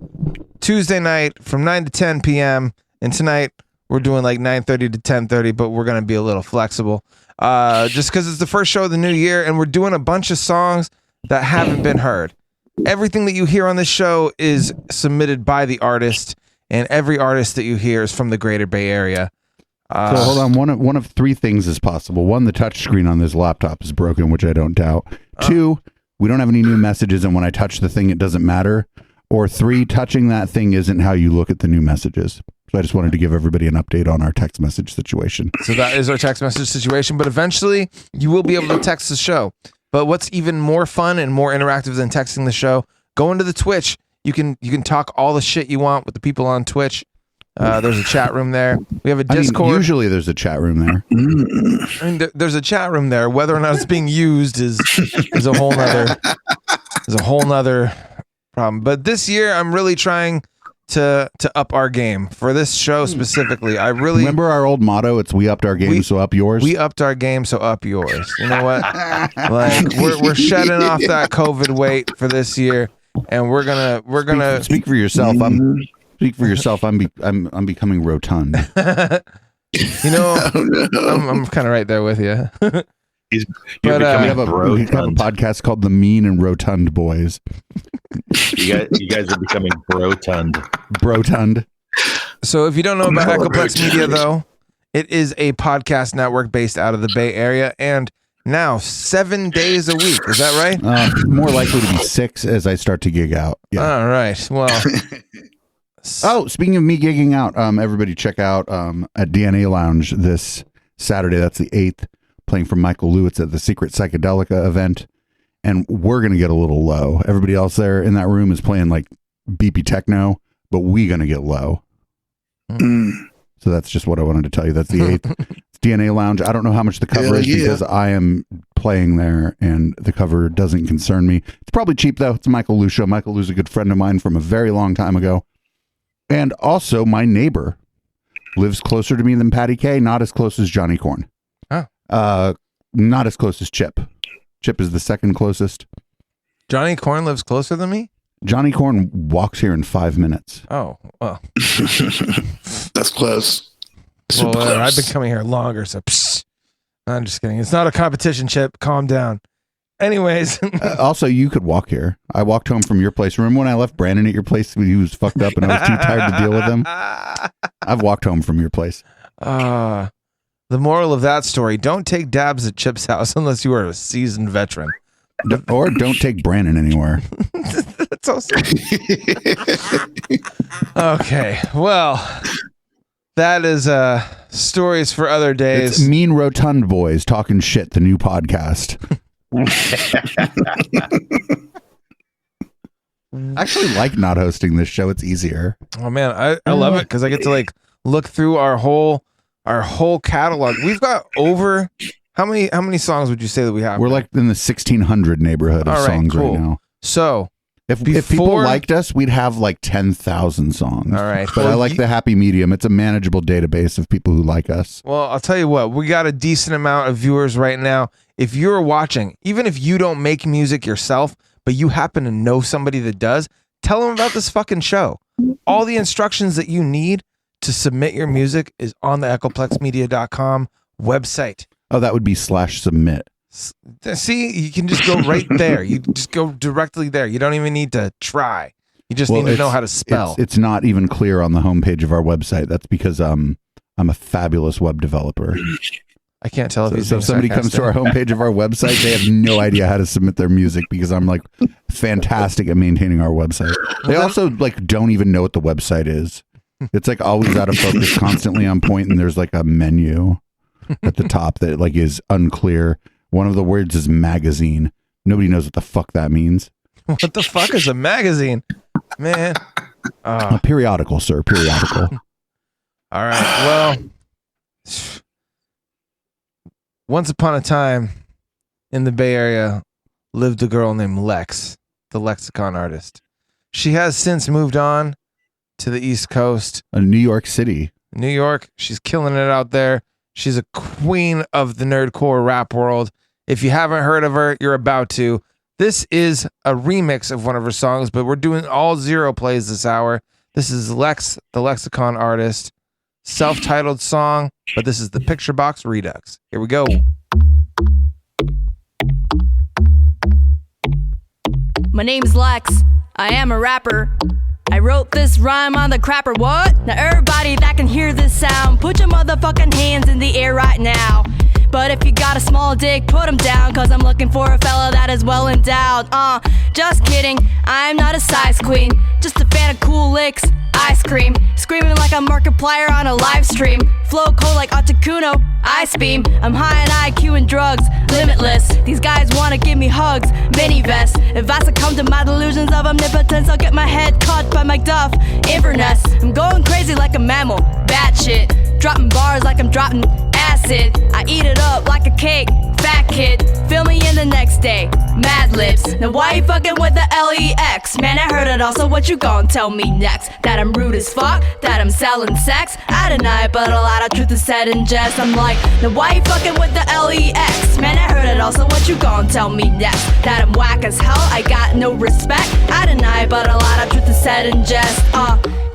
[SPEAKER 4] Tuesday night from 9 to 10 p.m. And tonight we're doing like 9:30 to 10:30, but we're gonna be a little flexible. Just because it's the first show of the new year, and we're doing a bunch of songs that haven't been heard. Everything that you hear on this show is submitted by the artist, and every artist that you hear is from the Greater Bay Area.
[SPEAKER 3] So hold on. One of three things is possible. One, the touch screen on this laptop is broken, which I don't doubt. Two, we don't have any new messages, and when I touch the thing, it doesn't matter. Or three, touching that thing isn't how you look at the new messages. So I just wanted to give everybody an update on our text message situation.
[SPEAKER 4] So that is our text message situation, but eventually you will be able to text the show. But what's even more fun and more interactive than texting the show, go into the Twitch. You can talk all the shit you want with the people on Twitch. There's a chat room there. We have a Discord.
[SPEAKER 3] Usually there's a chat room there.
[SPEAKER 4] I mean, there's a chat room there. Whether or not it's being used is a whole nother problem. But this year I'm really trying to up our game for this show specifically. I really
[SPEAKER 3] remember our old motto. It's we upped our game, so up yours.
[SPEAKER 4] We upped our game, so up yours. You know what? Like we're shedding off that COVID weight for this year, and we're gonna
[SPEAKER 3] speak for yourself. Speak for yourself. I'm becoming rotund.
[SPEAKER 4] You know, I'm kind of right there with you.
[SPEAKER 6] You're
[SPEAKER 3] we
[SPEAKER 6] becoming
[SPEAKER 3] have a podcast called The Mean and Rotund Boys.
[SPEAKER 6] You guys are becoming
[SPEAKER 3] Brotund.
[SPEAKER 4] So if you don't know about Echoplex Media, though, it is a podcast network based out of the Bay Area, and now 7 days a week. Is that right?
[SPEAKER 3] More likely to be 6 as I start to gig out. Yeah.
[SPEAKER 4] All right. Well.
[SPEAKER 3] Oh, speaking of me gigging out, everybody check out at DNA Lounge this Saturday. That's the 8th. Playing for Michael Lewitz at the Secret Psychedelica event, and we're gonna get a little low. Everybody else there in that room is playing like beepy techno, but we gonna get low. So that's just what I wanted to tell you. That's the 8th. It's DNA Lounge. I don't know how much the cover is because I am playing there, and the cover doesn't concern me. It's probably cheap though. It's Michael Lou show. Michael Lou's a good friend of mine from a very long time ago, and also my neighbor lives closer to me than Patty K. Not as close as Johnny Corn. Not as close as Chip. Chip is the second closest.
[SPEAKER 4] Johnny Corn lives closer than me?
[SPEAKER 3] Johnny Corn walks here in 5 minutes.
[SPEAKER 4] Oh, well.
[SPEAKER 5] That's close.
[SPEAKER 4] Well, I've been coming here longer, so I'm just kidding. It's not a competition, Chip. Calm down. Anyways.
[SPEAKER 3] Also, you could walk here. I walked home from your place. Remember when I left Brandon at your place? He was fucked up and I was too tired to deal with him? I've walked home from your place.
[SPEAKER 4] The moral of that story, don't take dabs at Chip's house unless you are a seasoned veteran.
[SPEAKER 3] Or don't take Brandon anywhere.
[SPEAKER 4] That's also... Okay, well, that is stories for other days.
[SPEAKER 3] It's Mean Rotund Boys Talking Shit, the new podcast. I actually like not hosting this show. It's easier.
[SPEAKER 4] Oh, man, I love it because I get to like look through our whole catalog. We've got over how many songs would you say that we have?
[SPEAKER 3] We're like in the 1600 neighborhood of songs right now.
[SPEAKER 4] So
[SPEAKER 3] if people liked us, we'd have like 10,000 songs.
[SPEAKER 4] All right.
[SPEAKER 3] But I like the happy medium. It's a manageable database of people who like us.
[SPEAKER 4] Well, I'll tell you what, we got a decent amount of viewers right now. If you're watching, even if you don't make music yourself, but you happen to know somebody that does, tell them about this fucking show. All the instructions that you need to submit your music is on the echoplexmedia.com website.
[SPEAKER 3] Oh, that would be /submit.
[SPEAKER 4] See, you can just go right there. You just go directly there. You don't even need to try. You just need to know how to spell.
[SPEAKER 3] It's not even clear on the homepage of our website. That's because I'm a fabulous web developer.
[SPEAKER 4] I can't tell if he's
[SPEAKER 3] So if somebody comes to our homepage of our website, they have no idea how to submit their music because I'm like fantastic at maintaining our website. They also like don't even know what the website is. It's like always out of focus, constantly on point, and there's like a menu at the top that like is unclear. One of the words is magazine. Nobody knows what the fuck that means.
[SPEAKER 4] What the fuck is a magazine, man?
[SPEAKER 3] A periodical, sir. Periodical.
[SPEAKER 4] All right. Well, once upon a time in the Bay Area lived a girl named Lex, the lexicon artist. She has since moved on to the East Coast.
[SPEAKER 3] New York City.
[SPEAKER 4] New York. She's killing it out there. She's a queen of the nerdcore rap world. If you haven't heard of her, you're about to. This is a remix of one of her songs, but we're doing all 0 plays this hour. This is Lex, the lexicon artist. Self-titled song, but this is the Picture Box Redux. Here we go.
[SPEAKER 9] My name's Lex. I am a rapper. I wrote this rhyme on the crapper. What? Now everybody that can hear this sound, put your motherfucking hands in the air right now. But if you got a small dick, put them down, cause I'm looking for a fella that is well endowed. Just kidding, I'm not a size queen, just a fan of cool licks, ice cream, screaming like a Markiplier on a live stream, flow cold like Articuno, ice beam, I'm high in IQ and drugs, limitless, these guys wanna give me hugs, mini vest, if I succumb to my delusions of omnipotence, I'll get my head caught by Macduff, Inverness, I'm going crazy like a mammal, bad shit, dropping bars like I'm dropping acid, I eat it up like a cake, fat kid, fill me in the next day, Mad Libs, now why you fucking with the LEX, man I heard it all, so what you gon' tell me next, that I'm rude as fuck, that I'm selling sex, I deny it but a lot of truth is said in jest, I'm like, now why you fucking with the LEX, man I heard it all, so what you gon' tell me next, that I'm whack as hell, I got no respect, I deny it but a lot of truth is said in jest,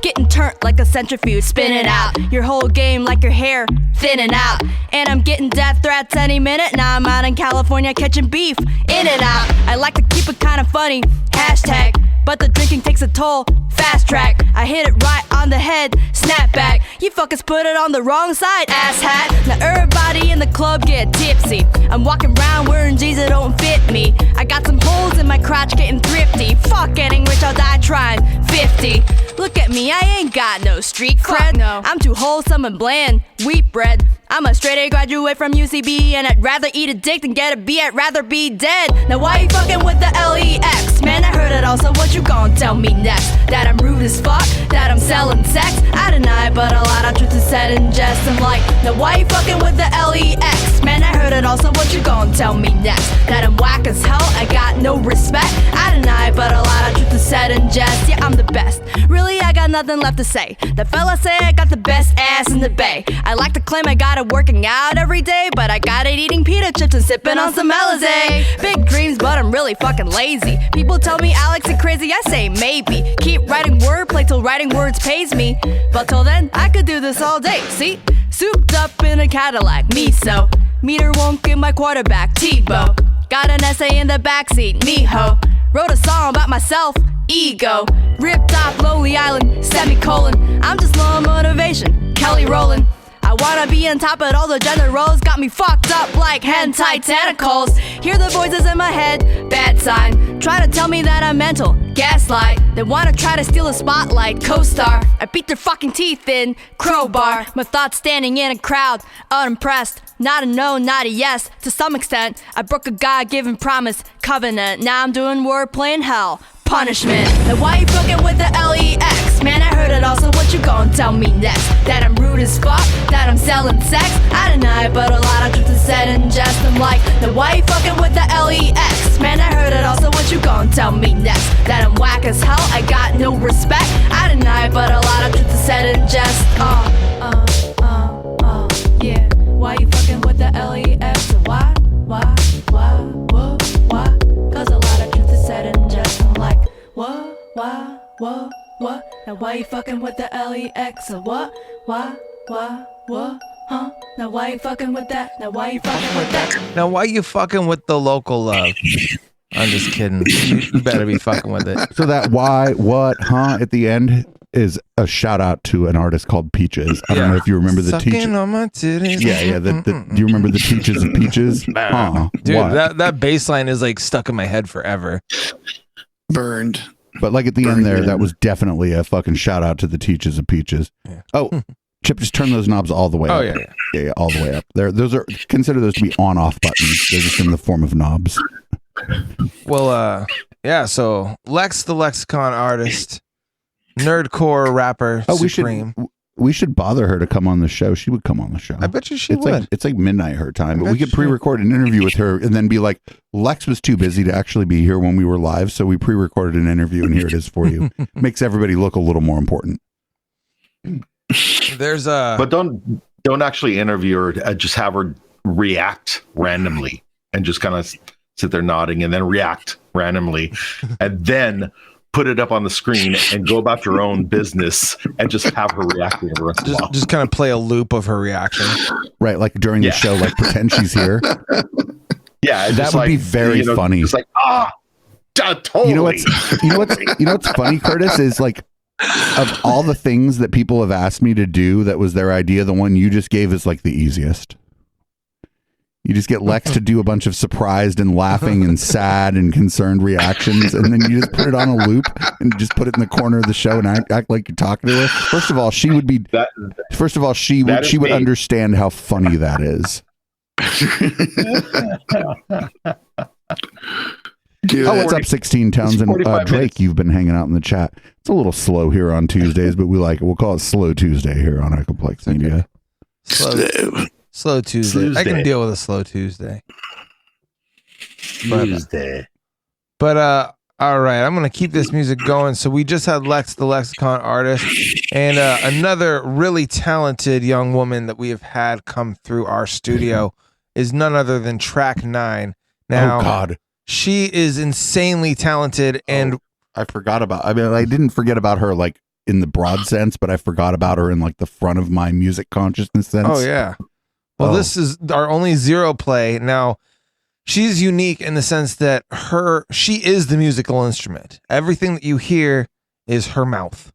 [SPEAKER 9] getting turned like a centrifuge, spin it out, your whole game like your hair, thinning out, and I'm getting death threats any minute, now I'm out in California catching beef, in and out, I like to keep it kinda funny, hashtag, but the drinking takes a toll, fast track, I hit it right on the head, snap back, you fuckers put it on the wrong side, ass hat, now everybody in the club get tipsy, I'm walking around wearing jeans that don't fit me, I got some holes in my crotch getting thrifty, fuck getting rich, I'll die trying, 50, look at me, I ain't got no street cred, no. I'm too wholesome and bland, wheat bread, I'm a straight A graduate from UCB, and I'd rather eat a dick than get a B, I'd rather be dead, now why you fucking with the LEX, man I heard it all, so what you gon' tell me next, that I'm rude as fuck, that I'm selling sex, I deny it, but a lot of truth is said in jest, I'm like, now why you fucking with the LEX, man I heard it all, so what you gon' tell me next, that I'm whack as hell, I got no respect, I deny it, but a lot of truth is said in jest, yeah I'm the best, really I got nothing left to say, the fellas say I got the best ass in the bay, I like to claim I got it working out every day, but I got it eating pita chips and sipping on some Alizé, big dreams but I'm really fucking lazy, people tell me Alex is crazy, I say maybe, keep writing wordplay till writing words pays me, but till then I could do this all day, see, souped up in a Cadillac, me so, meter won't give my quarterback, Tebow, got an essay in the backseat, me ho, wrote a song about myself, ego, ripped off Lonely Island, semicolon, I'm just low on motivation, Kelly Rowland, I wanna be on top of all the gender roles, got me fucked up like hentai tentacles, hear the voices in my head, bad sign, try to tell me that I'm mental, gaslight, they wanna try to steal the spotlight, co-star, I beat their fucking teeth in, crowbar, my thoughts standing in a crowd, unimpressed, not a no, not a yes, to some extent, I broke a God-given promise, covenant, now I'm doing wordplay in hell, punishment, now why you fucking with the LEX, man I heard it all, so what you gon' tell me next, that I'm rude as fuck, that I'm selling sex, I deny it, but a lot of truth is said in jest, I'm like, now why you fucking with the LEX, man I heard it all, so what you gon' tell me next, that I'm whack as hell, I got no respect, I deny it, but a lot of truth is said in jest, yeah, why you fucking with the LEX, why, cause a lot of truth is said in jest, I'm like, what, now why you fucking with the LEX, what, huh, now why you fucking with that, now why you fucking with that,
[SPEAKER 4] Now why you fucking with the local love? I'm just kidding. You better be fucking with it.
[SPEAKER 3] So that why, what, huh at the end is a shout out to an artist called Peaches. I don't know if you remember the
[SPEAKER 4] Sucking
[SPEAKER 3] Teaches.
[SPEAKER 4] on my titties.
[SPEAKER 3] Yeah. Do you remember the Teaches of Peaches?
[SPEAKER 4] Dude,
[SPEAKER 3] What?
[SPEAKER 4] that bass line is like stuck in my head forever.
[SPEAKER 5] Burned.
[SPEAKER 3] But like at the end there, that was definitely a fucking shout out to the Teaches of Peaches.
[SPEAKER 4] Yeah.
[SPEAKER 3] Oh, Chip, just turn those knobs all the way up. Yeah, all the way up. Those are, consider those to be on-off buttons. They're just in the form of knobs.
[SPEAKER 4] Well, yeah. So Lex, the Lexicon artist, nerdcore rapper, supreme.
[SPEAKER 3] We should bother her to come on the show. She would come on the show.
[SPEAKER 4] I bet you she would.
[SPEAKER 3] It's like midnight her time, but we could
[SPEAKER 4] she
[SPEAKER 3] pre-record an interview with her and then be like, Lex was too busy to actually be here when we were live, so we pre-recorded an interview and here it is for you. Makes everybody look a little more important.
[SPEAKER 6] But don't actually interview her. Just have her react randomly and just kind of sit there nodding and then react randomly, and then put it up on the screen and go about your own business and just have her reacting every once in a while.
[SPEAKER 4] Just kind of play a loop of her reaction.
[SPEAKER 3] Right, like during the show, like pretend she's here.
[SPEAKER 6] Yeah,
[SPEAKER 3] that would be very funny.
[SPEAKER 6] It's like, totally.
[SPEAKER 3] You know what's funny, Curtis, is like, of all the things that people have asked me to do that was their idea, the one you just gave is like the easiest. You just get Lex to do a bunch of surprised and laughing and sad and concerned reactions, and then you just put it on a loop and just put it in the corner of the show and act like you're talking to her. First of all, she would be. She would understand how funny that is.
[SPEAKER 5] Dude,
[SPEAKER 3] what's up, 16 Townsend? Drake, you've been hanging out in the chat. It's a little slow here on Tuesdays, but we like it. We'll call it Slow Tuesday here on Echoplex Media.
[SPEAKER 4] Slow Tuesday. I can deal with a slow Tuesday. But all right, I'm gonna keep this music going. So we just had Lex, the Lexicon artist, and another really talented young woman that we have had come through our studio is none other than Track 9. Now,
[SPEAKER 3] oh God,
[SPEAKER 4] she is insanely talented, and
[SPEAKER 3] I forgot about. I mean, I didn't forget about her like in the broad sense, but I forgot about her in like the front of my music consciousness sense.
[SPEAKER 4] Oh yeah. Well, this is our only zero play. Now, she's unique in the sense that she is the musical instrument. Everything that you hear is her mouth.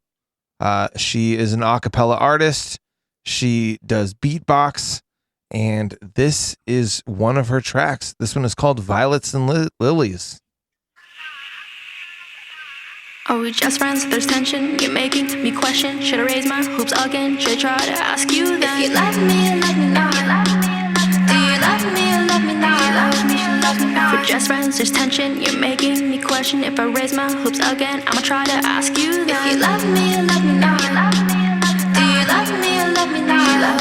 [SPEAKER 4] She is an a cappella artist. She does beatbox, and this is one of her tracks. This one is called Violets and Lilies.
[SPEAKER 10] Are we just friends? There's tension. You're making me question. Should I raise my hopes again? Should I try to ask you then? If you love me, love me now. Do you love me, love me now? Love me now. We're just friends. There's tension. You're making me question. If I raise my hopes again, I'ma try to ask you then. If you love me, love me now. Do you love me, love me now?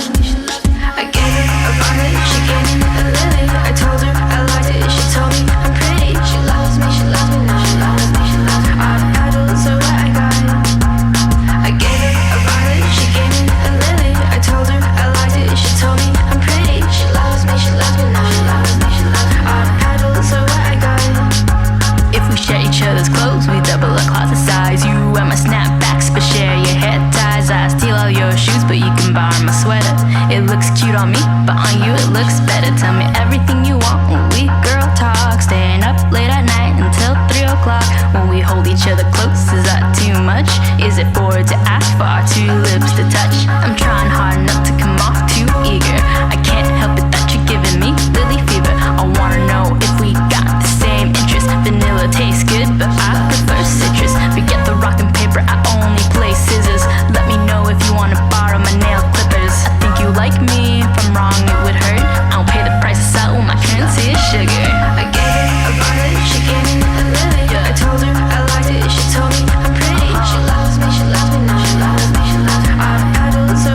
[SPEAKER 10] I gave her a violet. She gave me a lily. I told her I liked it. She told me I'm pretty. She loves me. She loves me now. She loves me. She loves me. So I got it. I gave her a violet, she gave me a lily. I told her I liked it, she told me I'm pretty. She loves me now. She loves me, she loves me. All idle, so I got it. If we share each other's clothes, we double our closet size. You wear my snapbacks, but share your hair ties. I steal all your shoes, but you can borrow my sweater. It looks cute on me, but on you it looks better. Tell me everything you want when we girl talk. Staying up late at night until 3 o'clock. When we hold each other close, is that too much? Is it forward to ask for our 2 lips to touch? I'm trying hard not to come off too eager. I can't help it that you're giving me lily fever. I wanna know if we got the same interest. Vanilla tastes good, but I prefer citrus. Forget the rock and paper, I only play scissors. Let me know if you wanna borrow my nail clippers. I think you like me, if I'm wrong it would hurt. I'll pay the price to sell my currency is sugar. I gave her a violet, she gave me a lily. I told her I liked it, she told me I'm pretty. She loves me now. She loves me, she loves me. All idle, so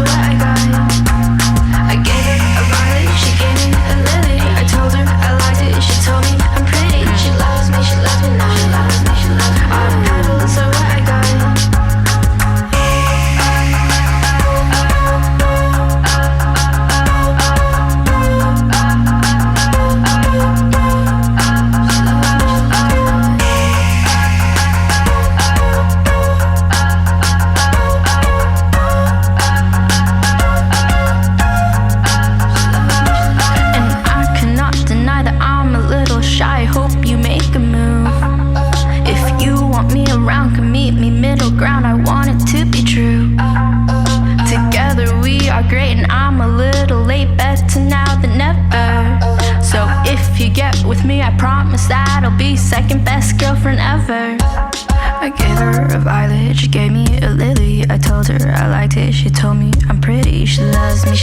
[SPEAKER 10] are great and I'm a little late, better now than never. So if you get with me, I promise that I'll be second best girlfriend ever. I gave her a violet, she gave me a lily. I told her I liked it, she told me I'm pretty. She loves me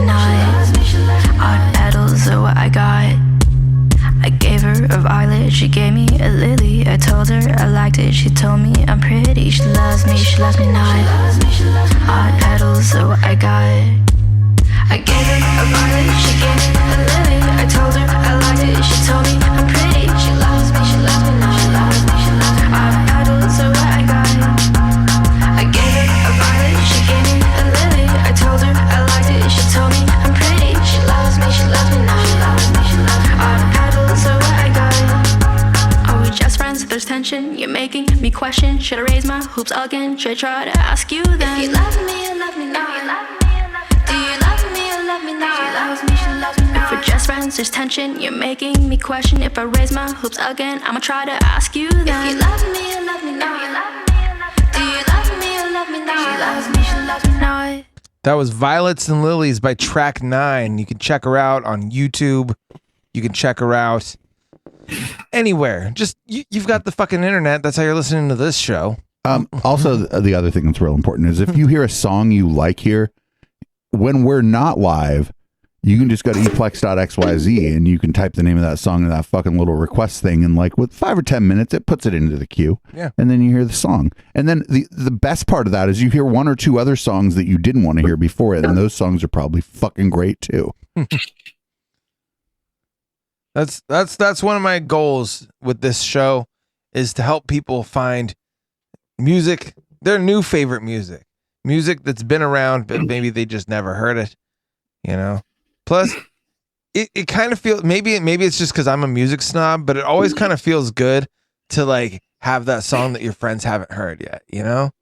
[SPEAKER 10] not. Odd petals are what I got. I gave her a violet, she gave me a lily. I told her I liked it, she told me I'm pretty. She loves me not. Odd petals are what I got. I gave her a violet, she gave me a lily. I told her I liked it, she told me I'm pretty. She loves me not. Odd petals are what I got. I gave her a violet, she gave me a lily. I told her I liked it, she told me I'm pretty. She loves me not. Odd petals are what I got. Are we just friends? There's tension, you're making me question. Should I raise my hoops again? Should I try to ask you then? If you love me, you love me not. Do you love me or love me not? If we're just friends, there's tension, you're making me question. If I raise my hoops again, I'ma try to ask you then. If you love me or love me not. Do you love me or love me not? She loves me not.
[SPEAKER 4] That was Violets and Lilies by Track 9. You can check her out on YouTube. You can check her out anywhere. Just you've got the fucking internet. That's how you're listening to this show.
[SPEAKER 3] Also, the other thing that's real important is if you hear a song you like here, when we're not live, you can just go to eplex.xyz and you can type the name of that song in that fucking little request thing, and like with 5 or 10 minutes, it puts it into the queue.
[SPEAKER 4] Yeah.
[SPEAKER 3] And then you hear the song. And then the best part of that is you hear 1 or 2 other songs that you didn't want to hear before it, and those songs are probably fucking great too.
[SPEAKER 4] That's one of my goals with this show, is to help people find music, their new favorite music that's been around, but maybe they just never heard it, you know? Plus, it kind of feels, maybe it's just because I'm a music snob, but it always kind of feels good to like have that song that your friends haven't heard yet, you know?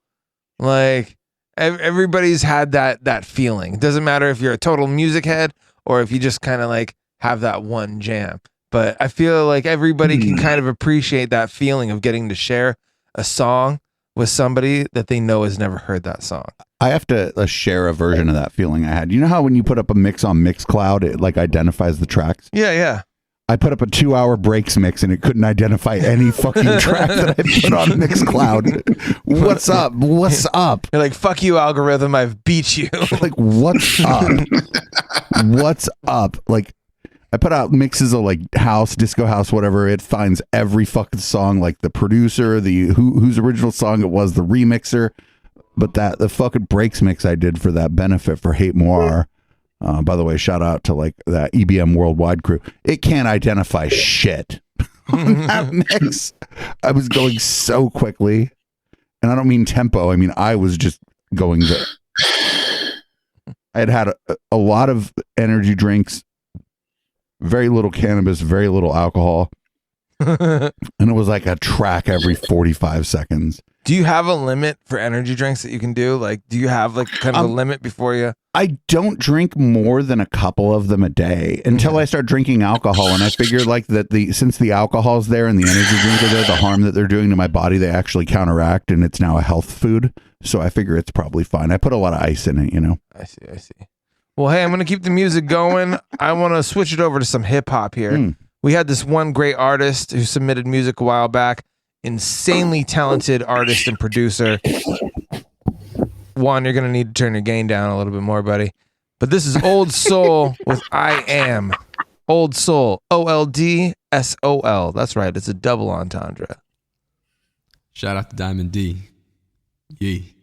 [SPEAKER 4] Like everybody's had that feeling. It doesn't matter if you're a total music head or if you just kind of like have that one jam. But I feel like everybody can kind of appreciate that feeling of getting to share a song with somebody that they know has never heard that song.
[SPEAKER 3] I have to share a version of that feeling I had. You know how when you put up a mix on Mixcloud, it like identifies the tracks?
[SPEAKER 4] Yeah.
[SPEAKER 3] I put up a 2-hour breaks mix and it couldn't identify any fucking track that I put on Mixcloud. What's up?
[SPEAKER 4] You're like, fuck you, algorithm. I've beat you.
[SPEAKER 3] Like, what's up? Like, I put out mixes of like house, disco house, whatever. It finds every fucking song, like the producer, whose original song it was, the remixer. But the fucking breaks mix I did for that benefit for Hate Moir. By the way, shout out to like that EBM Worldwide crew. It can't identify shit on that mix. I was going so quickly, and I don't mean tempo. I mean, I was just going there. I had a lot of energy drinks, very little cannabis, very little alcohol. And it was like a track every 45 seconds.
[SPEAKER 4] Do you have a limit for energy drinks that you can do? Like, do you have like kind of a limit before you?
[SPEAKER 3] I don't drink more than a couple of them a day until I start drinking alcohol. And I figure like that since the alcohol's there and the energy drinks are there, the harm that they're doing to my body, they actually counteract, and it's now a health food. So I figure it's probably fine. I put a lot of ice in it, you know?
[SPEAKER 4] I see. Well, hey, I'm going to keep the music going. I want to switch it over to some hip hop here. We had this one great artist who submitted music a while back. Insanely talented artist and producer. Juan, you're going to need to turn your gain down a little bit more, buddy. But this is Old Soul with I Am. Old Soul. OLDSOL. That's right. It's a double entendre.
[SPEAKER 11] Shout out to Diamond D. Yee.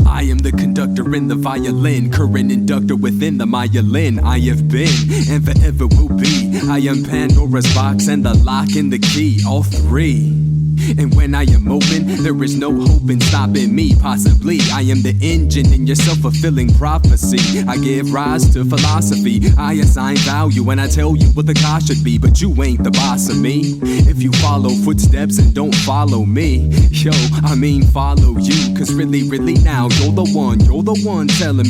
[SPEAKER 12] I am the conductor in the violin, current inductor within the myelin. I have been and forever will be. I am Pandora's box and the lock and the key, all three. And when I am open, there is no hope in stopping me. Possibly, I am the engine in your self-fulfilling prophecy. I give rise to philosophy. I assign value and I tell you what the cost should be. But you ain't the boss of me. If you follow footsteps and don't follow me, yo, I mean follow you. Cause really now, you're the one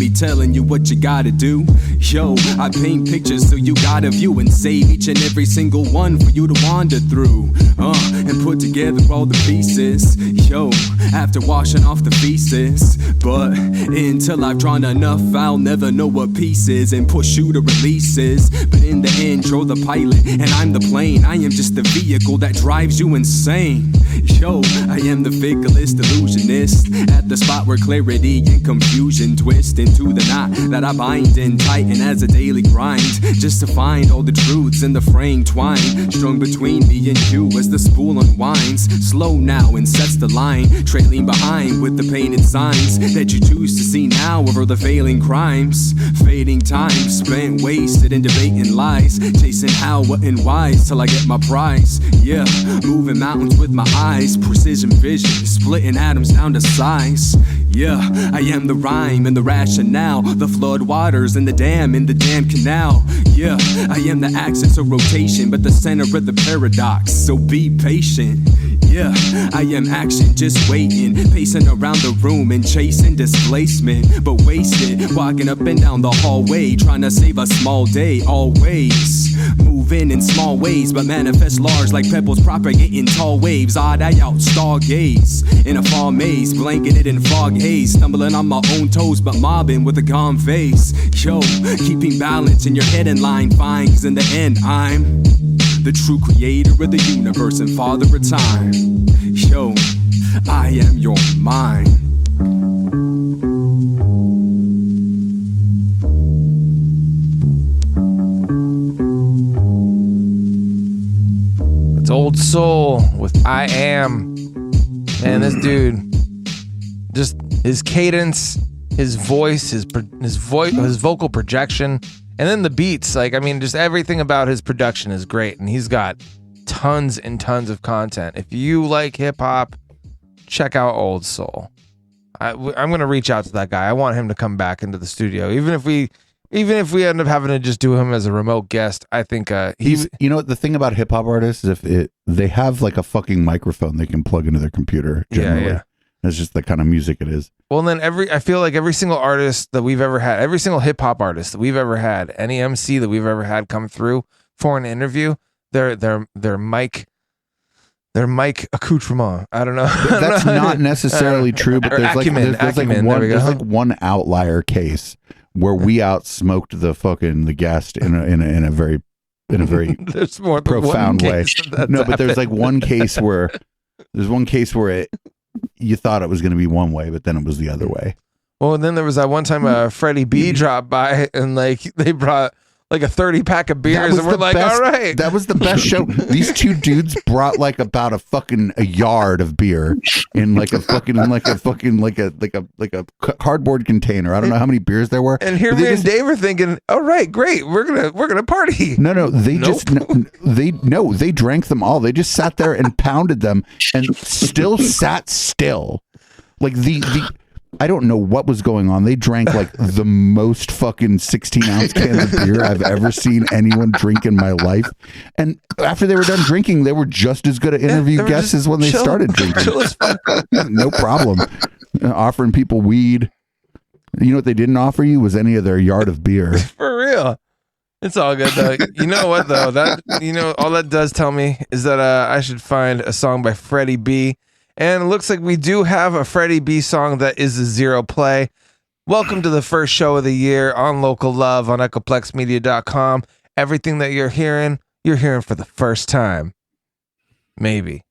[SPEAKER 12] telling you what you gotta do. Yo, I paint pictures so you got a view and save each and every single one for you to wander through. And put together all the pieces, yo, after washing off the feces. But until I've drawn enough, I'll never know what piece is and push you to releases. But in the end, you're the pilot and I'm the plane. I am just the vehicle that drives you insane. Yo, I am the ficklest illusionist at the spot where clarity and confusion twist into the knot that I bind and tighten as a daily grind, just to find all the truths in the fraying twine strung between me and you as the spool unwinds. Slow now and sets the line, trailing behind with the painted signs that you choose to see now over the failing crimes. Fading time spent wasted in debating lies, chasing how, what, and whys till I get my prize. Yeah, moving mountains with my eyes, precision vision, splitting atoms down to size. Yeah, I am the rhyme and the rationale, the flood waters and the dam in the damn canal. Yeah, I am the axis of rotation, but the center of the paradox, so be patient. Yeah, I am action, just waiting, pacing around the room and chasing displacement, but wasted, walking up and down the hallway, trying to save a small day, always moving in small ways, but manifest large like pebbles propagating tall waves. Odd eye out, stargaze in a fall maze, blanketed in fog haze, stumbling on my own toes, but mobbing with a calm face. Yo, keeping balance in your head in line, fine, cause in the end I'm the true creator of the universe and father of time. Yo, I am your mind.
[SPEAKER 4] It's Old Soul with I Am. Man, this dude, just his cadence, his voice, his vocal projection, and then the beats. Like, I mean, just everything about his production is great, and he's got tons and tons of content. If you like hip hop, check out Old Soul. I'm gonna reach out to that guy. I want him to come back into the studio, even if we end up having to just do him as a remote guest. I think he's.
[SPEAKER 3] You know, the thing about hip hop artists is they have like a fucking microphone they can plug into their computer. Generally. Yeah. That's just the kind of music it is.
[SPEAKER 4] Well, then I feel like every single artist that we've ever had, every single hip hop artist that we've ever had, any MC that we've ever had come through for an interview, their mic accoutrement. I don't know.
[SPEAKER 3] That's not necessarily true, but there's like one outlier case where we outsmoked the guest in a very
[SPEAKER 4] there's more
[SPEAKER 3] profound way. No, but there's like one case where you thought it was going to be one way, but then it was the other way.
[SPEAKER 4] Well, and then there was that one time Freddie B dropped by and like they brought like a 30-pack of beers and we're like, all right.
[SPEAKER 3] That was the best show. These two dudes brought like about a yard of beer in like a cardboard container. I don't know how many beers there were.
[SPEAKER 4] And here me and Dave are thinking, all right, great. We're gonna party.
[SPEAKER 3] No, they they drank them all. They just sat there and pounded them and still sat still. Like I don't know what was going on. They drank like the most fucking 16-ounce cans of beer I've ever seen anyone drink in my life. And after they were done drinking, they were just as good at interview guests as when they started drinking. No problem. Offering people weed. You know what they didn't offer you was any of their yard of beer.
[SPEAKER 4] For real. It's all good though. You know what though? All that does tell me is that I should find a song by Freddie B. And it looks like we do have a Freddie B song that is a 0 play. Welcome to the first show of the year on Local Love on EchoplexMedia.com. Everything that you're hearing for the first time. Maybe.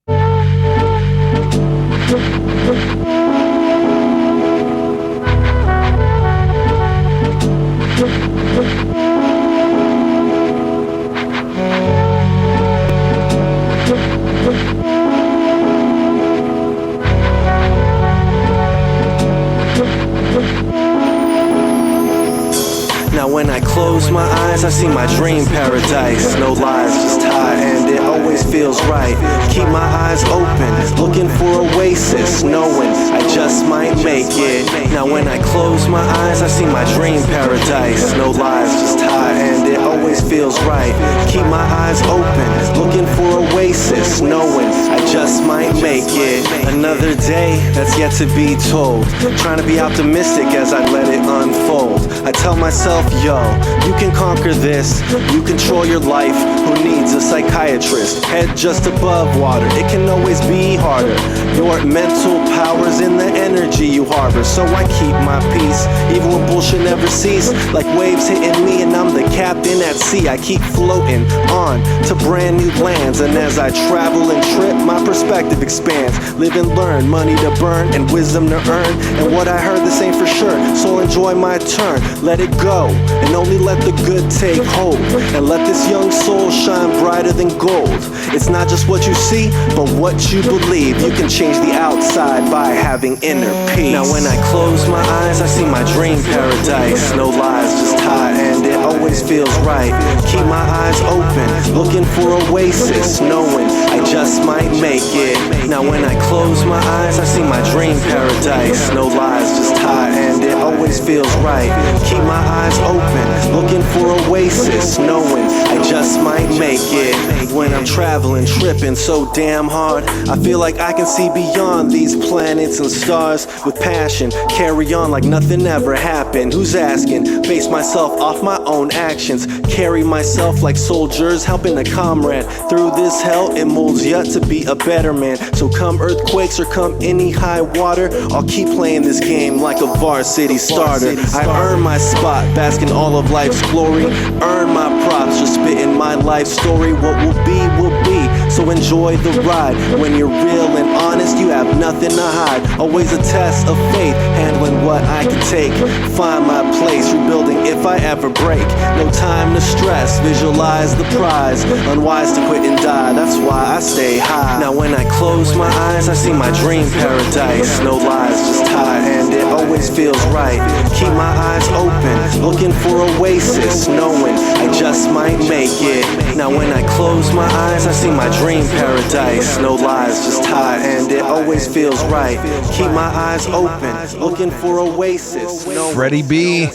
[SPEAKER 13] Now when I close my eyes, I see my dream paradise. No lies, just high, and it always feels feels right. Keep my eyes open, looking for oasis, knowing I just might make it. Now when I close my eyes, I see my dream paradise. No lies, just high, and it always feels right. Keep my eyes open, looking for oasis, knowing I just might make it. Another day that's yet to be told, trying to be optimistic as I let it unfold. I tell myself, yo, you can conquer this, you control your life. Who needs a psychiatrist? Head just above water, it can always be harder. Your mental power's in the energy you harbor, so I keep my peace, even when bullshit never cease. Like waves hitting me and I'm the captain at sea. I keep floating on to brand new lands, and as I travel and trip, my perspective expands. Live and learn, money to burn and wisdom to earn. And what I heard, this ain't for sure, so enjoy my turn. Let it go, and only let the good take hold. And let this young soul shine brighter than gold. It's not just what you see, but what you believe. You can change the outside by having inner peace. Now when I close my eyes, I see my dream paradise. No lies, just high, and it always feels right. Keep my eyes open, looking for oasis, knowing I just might make it. Now when I close my eyes, I see my dream paradise. No lies, just high, and it always feels right. Keep my eyes open, looking for oasis, knowing I just might make it. When I'm traveling, tripping so damn hard, I feel like I can see beyond these planets and stars. With passion, carry on like nothing ever happened. Who's asking? Base myself off my own actions. Carry myself like soldiers, helping a comrade. Through this hell, it molds you to be a better man. So come earthquakes or come any high water, I'll keep playing this game like a varsity starter. I earn my spot, bask in all of life's glory. Earn my props, just spitting my life story. What will be, will be. So enjoy the ride. When you're real and honest, you have nothing to hide. Always a test of faith, handling what I can take. Find my place, rebuilding if I ever break. No time to stress, visualize the prize. Unwise to quit and die, that's why I stay high. Now when I close my eyes, I see my dream paradise. No lies, just high, and it always feels right. Keep my eyes open, looking for oasis, knowing I just might make it. Now when I close my eyes, I see my dream paradise. No lies, just high, and it always feels right. Keep my eyes open, looking for oasis.
[SPEAKER 4] Freddie B.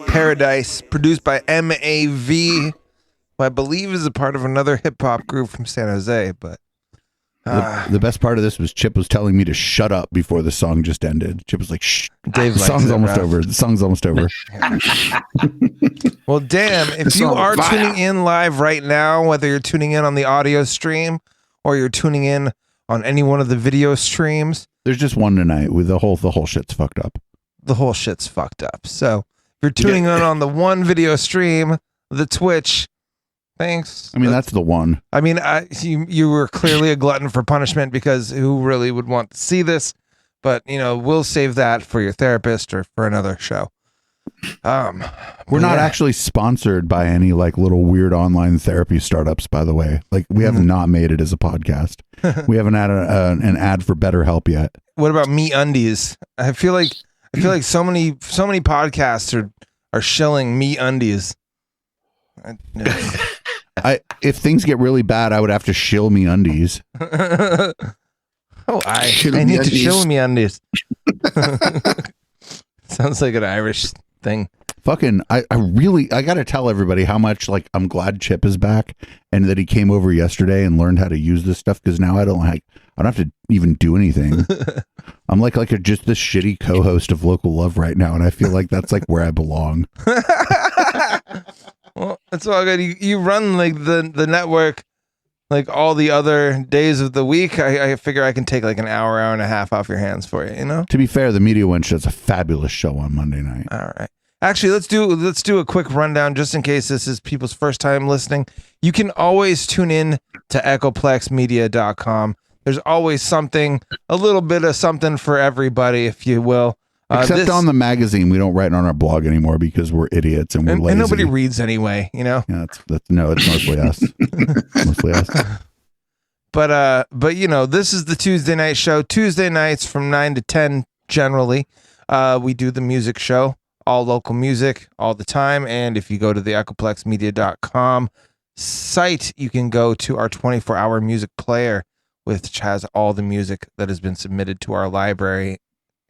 [SPEAKER 4] Paradise, produced by MAV, who I believe is a part of another hip hop group from San Jose. But
[SPEAKER 3] the best part of this was Chip was telling me to shut up before the song just ended. Chip was like, "Shh,
[SPEAKER 4] Dave
[SPEAKER 3] the song's almost over. The song's almost over."
[SPEAKER 4] Well, damn, if you are tuning in live right now, whether you're tuning in on the audio stream or you're tuning in on any one of the video streams,
[SPEAKER 3] there's just one tonight. With the whole shit's fucked up.
[SPEAKER 4] The whole shit's fucked up. So if you're tuning in on the one video stream, the Twitch, thanks.
[SPEAKER 3] I mean, that's the one.
[SPEAKER 4] I mean, you were clearly a glutton for punishment, because who really would want to see this? But, you know, we'll save that for your therapist or for another show.
[SPEAKER 3] We're not actually sponsored by any like little weird online therapy startups, by the way. Like, we have not made it as a podcast. We haven't had an ad for BetterHelp yet.
[SPEAKER 4] What about Me Undies? I feel like so many podcasts are shilling Me Undies.
[SPEAKER 3] If things get really bad, I would have to shill Me Undies.
[SPEAKER 4] I need to shill Me Undies. Sounds like an Irish thing.
[SPEAKER 3] Fucking, I gotta tell everybody how much like I'm glad Chip is back and that he came over yesterday and learned how to use this stuff, because now I don't have to even do anything. I'm like just this shitty co-host of Local Love right now, and I feel like that's like where I belong.
[SPEAKER 4] Well, that's all good. You run like the network like all the other days of the week. I figure I can take like an hour and a half off your hands for you, you know?
[SPEAKER 3] To be fair, the Media Wench does a fabulous show on Monday night.
[SPEAKER 4] All right. Actually, let's do a quick rundown just in case this is people's first time listening. You can always tune in to echoplexmedia.com. There's always something, a little bit of something for everybody, if you will.
[SPEAKER 3] Except on the magazine, we don't write on our blog anymore because we're idiots and we're lazy.
[SPEAKER 4] And nobody reads anyway, you know?
[SPEAKER 3] Yeah, it's mostly us. Mostly us.
[SPEAKER 4] But you know, this is the Tuesday night show. Tuesday nights from 9 to 10 generally. We do the music show, all local music all the time. And if you go to the echoplexmedia.com, site, you can go to our 24-hour music player, which has all the music that has been submitted to our library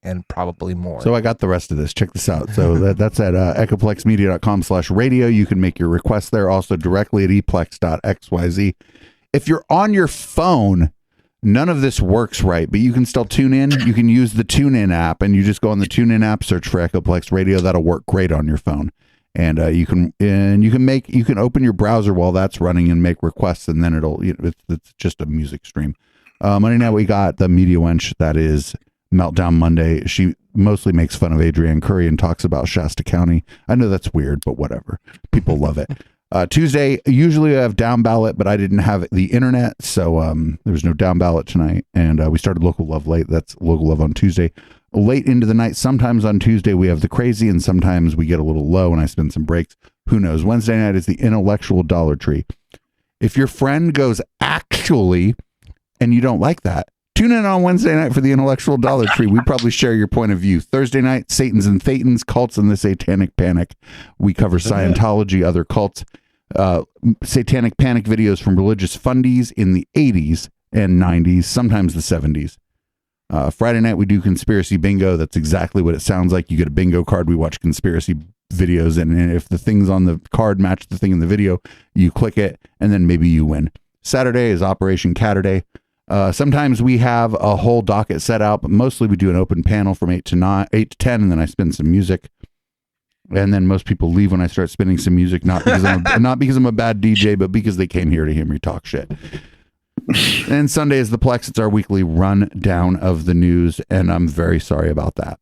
[SPEAKER 4] and probably more.
[SPEAKER 3] So I got the rest of this. Check this out. So that's at echoplexmedia.com/radio. You can make your requests there. Also directly at eplex.xyz. If you're on your phone, none of this works right, but you can still tune in. You can use the TuneIn app, and you just go on the TuneIn app, search for Echoplex Radio. That'll work great on your phone. And you can open your browser while that's running and make requests, and then it's just a music stream. Monday night we got the Media Wench, that is Meltdown Monday. She mostly makes fun of Adrienne Curry and talks about Shasta County. I know that's weird, but whatever. People love it. Tuesday, usually I have down ballot, but I didn't have the internet, so there was no down ballot tonight. And we started Local Love late. That's Local Love on Tuesday. Late into the night, sometimes on Tuesday we have the crazy, and sometimes we get a little low and I spend some breaks. Who knows? Wednesday night is the Intellectual Dollar Tree. If your friend goes actually, and you don't like that, tune in on Wednesday night for the Intellectual Dollar Tree. We probably share your point of view. Thursday night, Satans and Thetans, Cults and the Satanic Panic. We cover Scientology, other cults, Satanic Panic videos from religious fundies in the 80s and 90s, sometimes the 70s. Friday night, we do Conspiracy Bingo. That's exactly what it sounds like. You get a bingo card. We watch conspiracy videos, and if the things on the card match the thing in the video, you click it, and then maybe you win. Saturday is Operation Catterday. Sometimes we have a whole docket set out, but mostly we do an open panel from 8 to 10, and then I spin some music. And then most people leave when I start spinning some music, not because I'm a bad DJ, but because they came here to hear me talk shit. And Sunday is the Plex. It's our weekly rundown of the news, and I'm very sorry about that.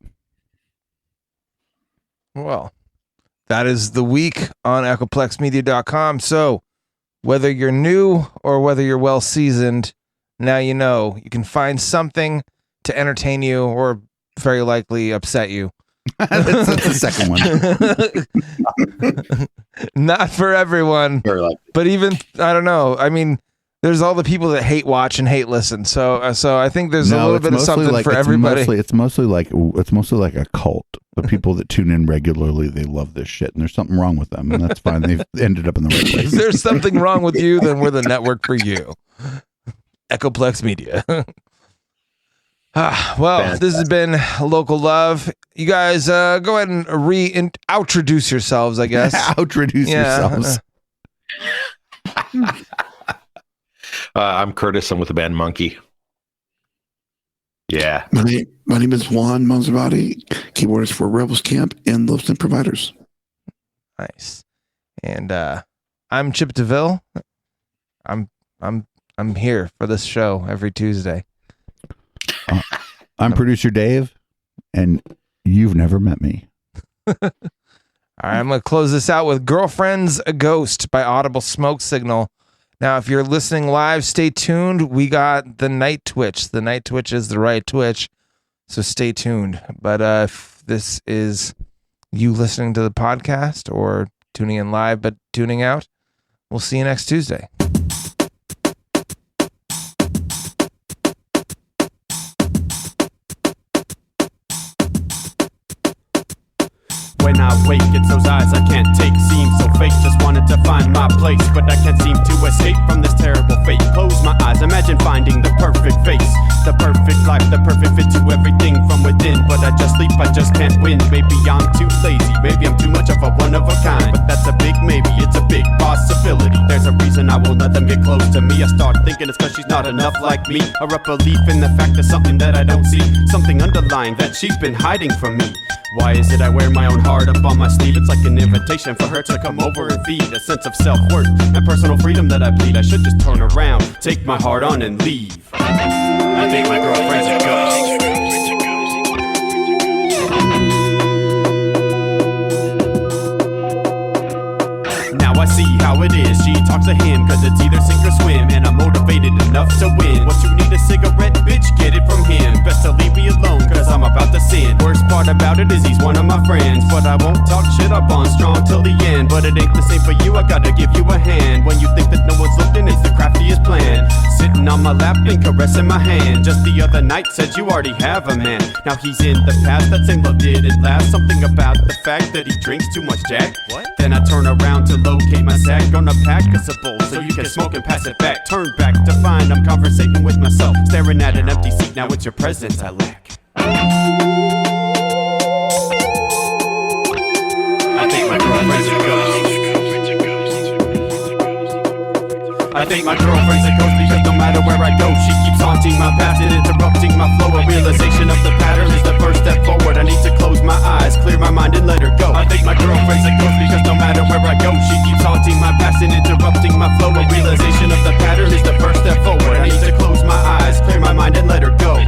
[SPEAKER 4] Well, that is the week on echoplexmedia.com. So whether you're new or whether you're well seasoned, now you know you can find something to entertain you or very likely upset you.
[SPEAKER 3] That's the second
[SPEAKER 4] one. Not for everyone, but even, I don't know. I mean, there's all the people that hate watch and hate listen. So I think there's a little bit of something for everybody.
[SPEAKER 3] It's mostly like a cult. The people that tune in regularly, they love this shit, and there's something wrong with them, and that's fine. They've ended up in the right place.
[SPEAKER 4] If there's something wrong with you, then we're the network for you. Echoplex Media. Well, this has been Local Love. You guys go ahead and introduce yourselves, I guess.
[SPEAKER 3] Introduce yourselves.
[SPEAKER 6] I'm Curtis. I'm with the band Monkey. Yeah.
[SPEAKER 5] My name is Juan Manzabati, keyboardist for Rebels Camp and Lobson Providers.
[SPEAKER 4] Nice. And I'm Chip DeVille. I'm here for this show every Tuesday.
[SPEAKER 3] I'm producer Dave, and you've never met me.
[SPEAKER 4] All right, I'm going to close this out with Girlfriend's a Ghost by Audible Smoke Signal. Now, if you're listening live, stay tuned. We got the Night Twitch. The Night Twitch is the right Twitch, so stay tuned. But if this is you listening to the podcast or tuning in live but tuning out, we'll see you next Tuesday.
[SPEAKER 12] When I wake, it's those eyes I can't take. Seem so fake, just wanted to find my place, but I can't seem to escape from this terrible fate. Close my eyes, imagine finding the perfect face, the perfect life, the perfect fit to everything from within. But I just sleep, I just can't win. Maybe I'm too lazy, maybe I'm too much of a one of a kind, but that's a big maybe, it's a big possibility. There's a reason I won't let them get close to me. I start thinking it's cause she's not enough like me, or a belief in the fact that something that I don't see, something underlying that she's been hiding from me. Why is it I wear my own heart up on my sleeve? It's like an invitation for her to come over and feed a sense of self-worth and personal freedom that I bleed. I should just turn around, take my heart on and leave. I think my girlfriend's a ghost. Now I see how it is, she talks to him cause it's either sink or swim, and I'm motivated enough to win. What you need a cigarette, bitch, get it from him. Best to leave me alone cause I'm about to sin. Worst part about it is he's one of my friends, but I won't talk shit, I bond strong till the end. But it ain't the same for you, I gotta give you a hand. When you think that no one's looking, it's the craftiest plan. Sitting on my lap
[SPEAKER 14] and caressing my hand. Just the other night said you already have a man. Now he's in the past, that same love didn't last. Something about the fact that he drinks too much Jack. What? Then I turn around to locate my sack. Gonna pack us a bowl so you can smoke and pass it back. Turn back to find I'm conversating with myself, staring at an empty seat. Now it's your presence I lack. I think my girlfriend's a ghost. I think my girlfriend's a ghost because no matter where I go, she keeps haunting my past and interrupting my flow. A realization of the pattern is the first step forward. I need to close my eyes, clear my mind and let her go. I think my girlfriend's a ghost because no matter where I go, she keeps haunting my past and interrupting my flow. A realization of the pattern is the first step forward. I need to close my eyes, clear my mind and let her go.